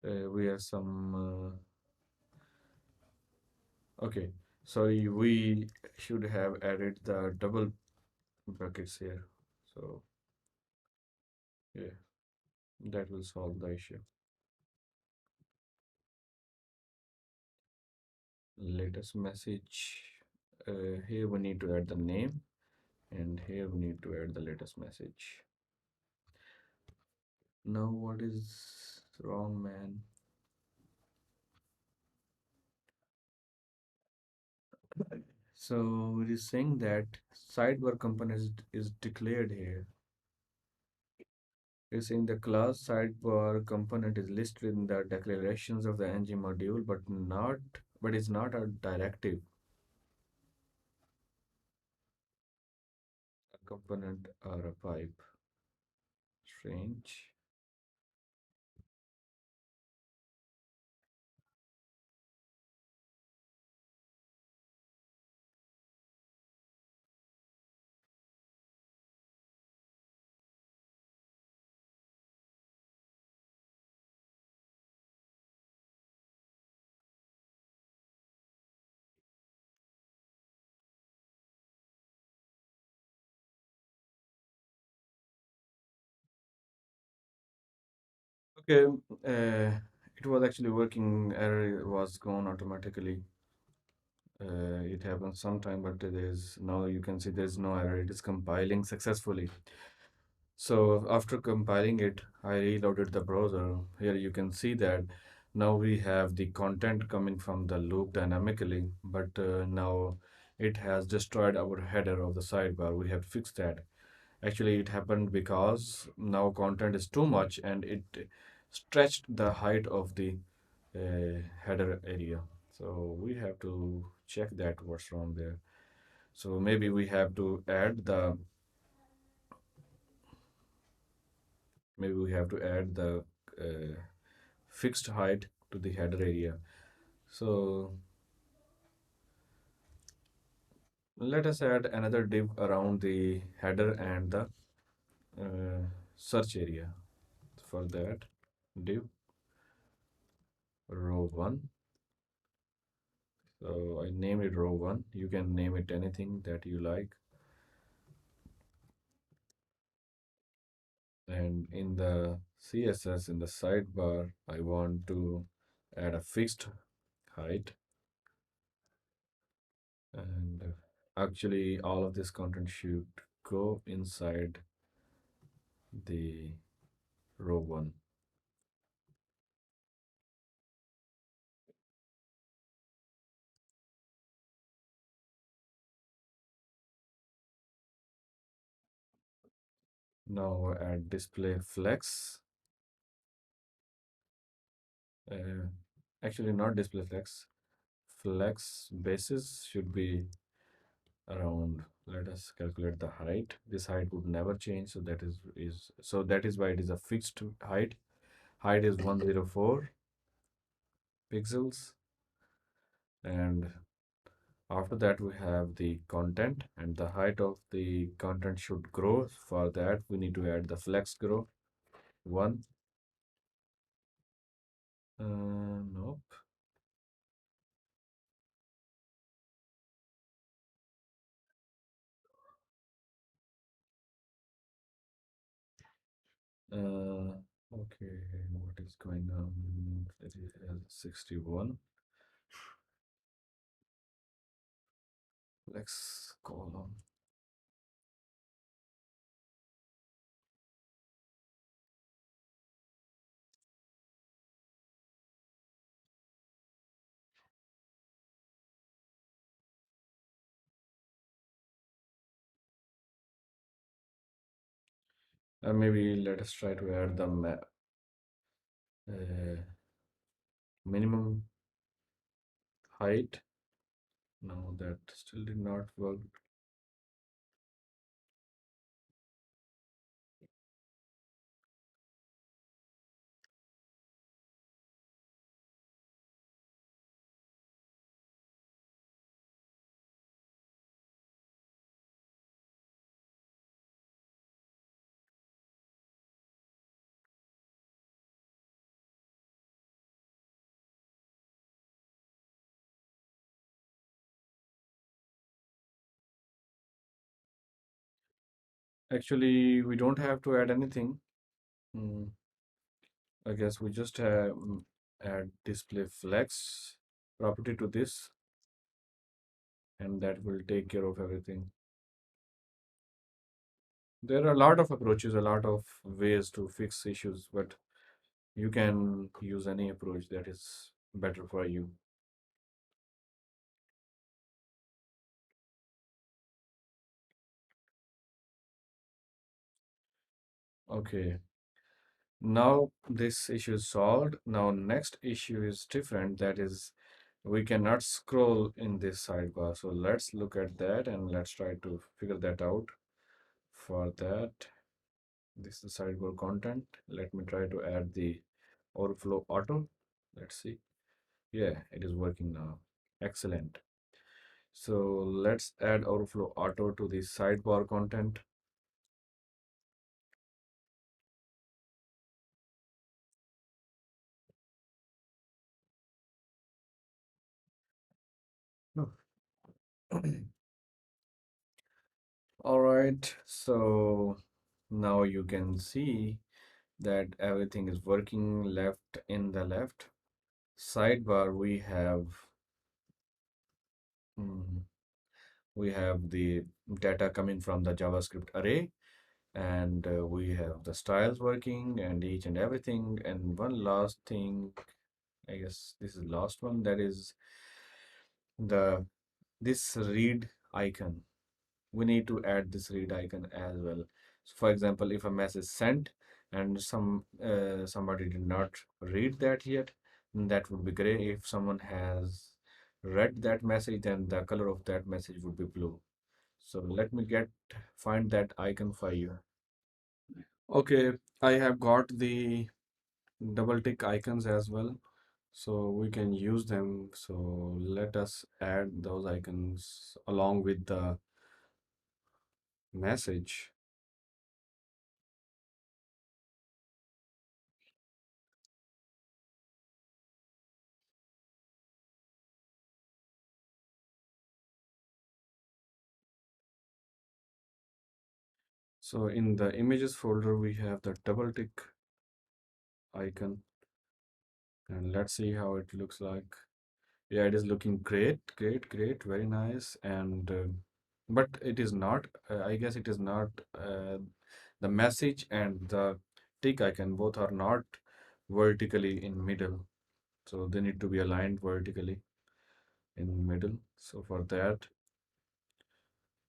[SPEAKER 1] We have some. Okay, sorry. We should have added the double brackets here. So yeah, that will solve the issue. Latest message. Here we need to add the name, and here we need to add the latest message. Now what is wrong, man? So it is saying that sidebar component is declared here. It's saying the class sidebar component is listed in the declarations of the ng module, but it's not a directive. A component or a pipe. Strange. Okay, it was actually working. Error was gone automatically. It happens sometime, but there's now you can see there's no error. It is compiling successfully. So after compiling it, I reloaded the browser. Here you can see that now we have the content coming from the loop dynamically, but now it has destroyed our header of the sidebar. We have to fix that. Actually, it happened because now content is too much and it stretched the height of the header area. So we have to check that what's wrong there. So maybe we have to add the maybe we have to add the fixed height to the header area. So let us add another div around the header and the uh, search area. For that, div row 1. So I name it row 1. You can name it anything that you like. And in the CSS, in the sidebar, I want to add a fixed height. And actually, all of this content should go inside the row 1. Now add display flex. Uh, Actually, not display flex. Flex basis should be around. Let us calculate the height. This height would never change, so that is why it is a fixed height. Height is 104 pixels, and after that we have the content, and the height of the content should grow. For that, we need to add the flex grow 1. Nope. Okay, what is going on? It is 61. Flex column. Maybe let us try to add the uh, minimum height. No, that still did not work. Actually, we don't have to add anything. Hmm, I guess we just have add display flex property to this, and that will take care of everything. There are a lot of approaches, a lot of ways to fix issues, but you can use any approach that is better for you. Okay, now this issue is solved. Now next issue is different. That is, we cannot scroll in this sidebar. So let's look at that and let's try to figure that out. For that, this is sidebar content. Let me try to add the overflow auto. Let's see. Yeah, it is working now. Excellent. So let's add overflow auto to the sidebar content. Oh. All right, so now you can see that everything is working left in the left. Sidebar, mm, we have the data coming from the JavaScript array, and we have the styles working and each and everything. And one last thing, I guess this is the last one, that is the this read icon. We need to add this read icon as well. So for example, if a message sent and somebody did not read that yet, that would be great. If someone has read that message, then the color of that message would be blue. So let me find that icon for you. Okay, I have got the double tick icons as well, so we can use them. So let us add those icons along with the message. So in the images folder, we have the double tick icon, and let's see how it looks like. Yeah, it is looking great, great, great, very nice. And but it is not, I guess it is not, the message and the tick icon both are not vertically in middle. So they need to be aligned vertically in middle. So for that,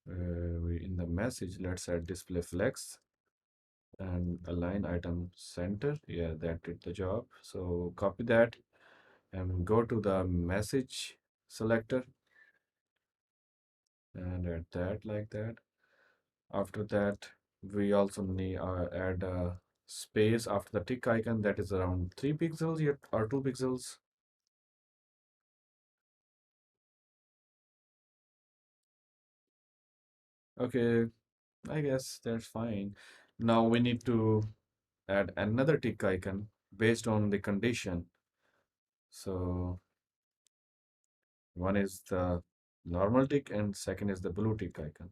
[SPEAKER 1] in the message, let's add display flex and align item center. Yeah, that did the job. So copy that and go to the message selector and add that like that. After that, we also need add a space after the tick icon that is around 3 pixels yet or 2 pixels. Okay, I guess that's fine. Now we need to add another tick icon based on the condition. So one is the normal tick and second is the blue tick icon.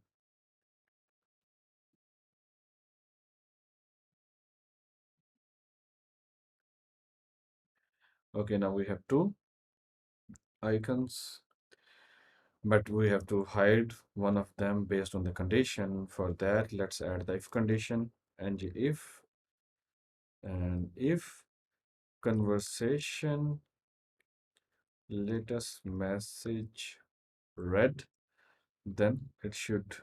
[SPEAKER 1] Okay, now we have two icons, but we have to hide one of them based on the condition. For that, let's add the if condition, and if conversation latest message read, then it should,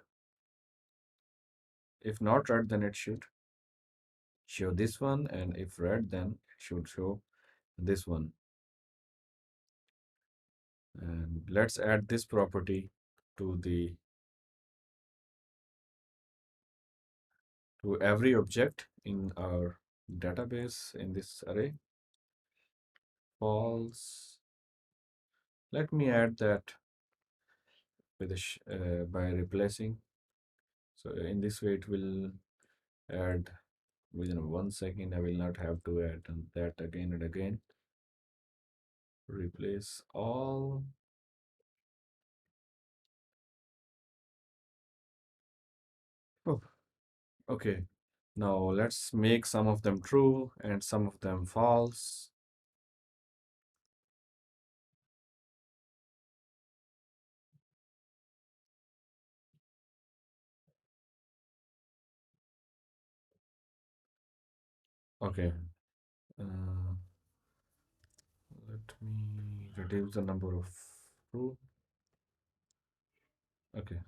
[SPEAKER 1] if not read, then it should show this one, and if read, then it should show this one. And let's add this property to the to every object in our database in this array. False. Let me add that with by replacing. So in this way, it will add within 1 second. I will not have to add that again and again. Replace all. Oh, okay. Now let's make some of them true and some of them false. Okay. Uh, Let me reduce the number of true. Okay.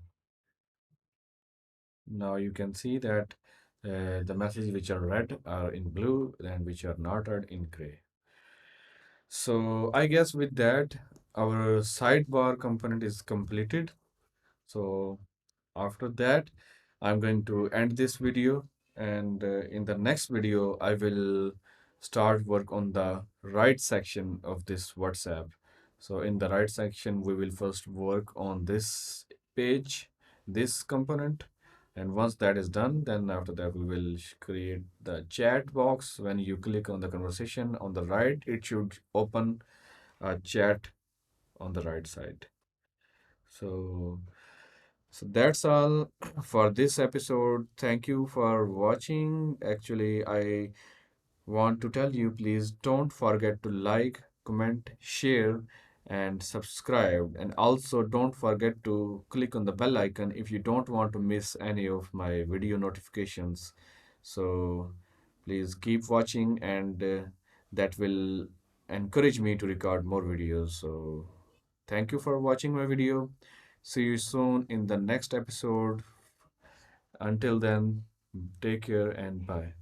[SPEAKER 1] Now you can see that the messages which are red are in blue and which are not red in gray. So I guess with that, our sidebar component is completed. So after that, I'm going to end this video, and in the next video, I will start work on the right section of this WhatsApp. So in the right section, we will first work on this page, this component, and once that is done, then after that, we will create the chat box. When you click on the conversation on the right, it should open a chat on the right side. So so that's all for this episode. Thank you for watching. Actually, I want to tell you, please don't forget to like, comment, share, and subscribe. And also don't forget to click on the bell icon if you don't want to miss any of my video notifications. So please keep watching, and that will encourage me to record more videos. So thank you for watching my video. See you soon in the next episode. Until then, take care and bye.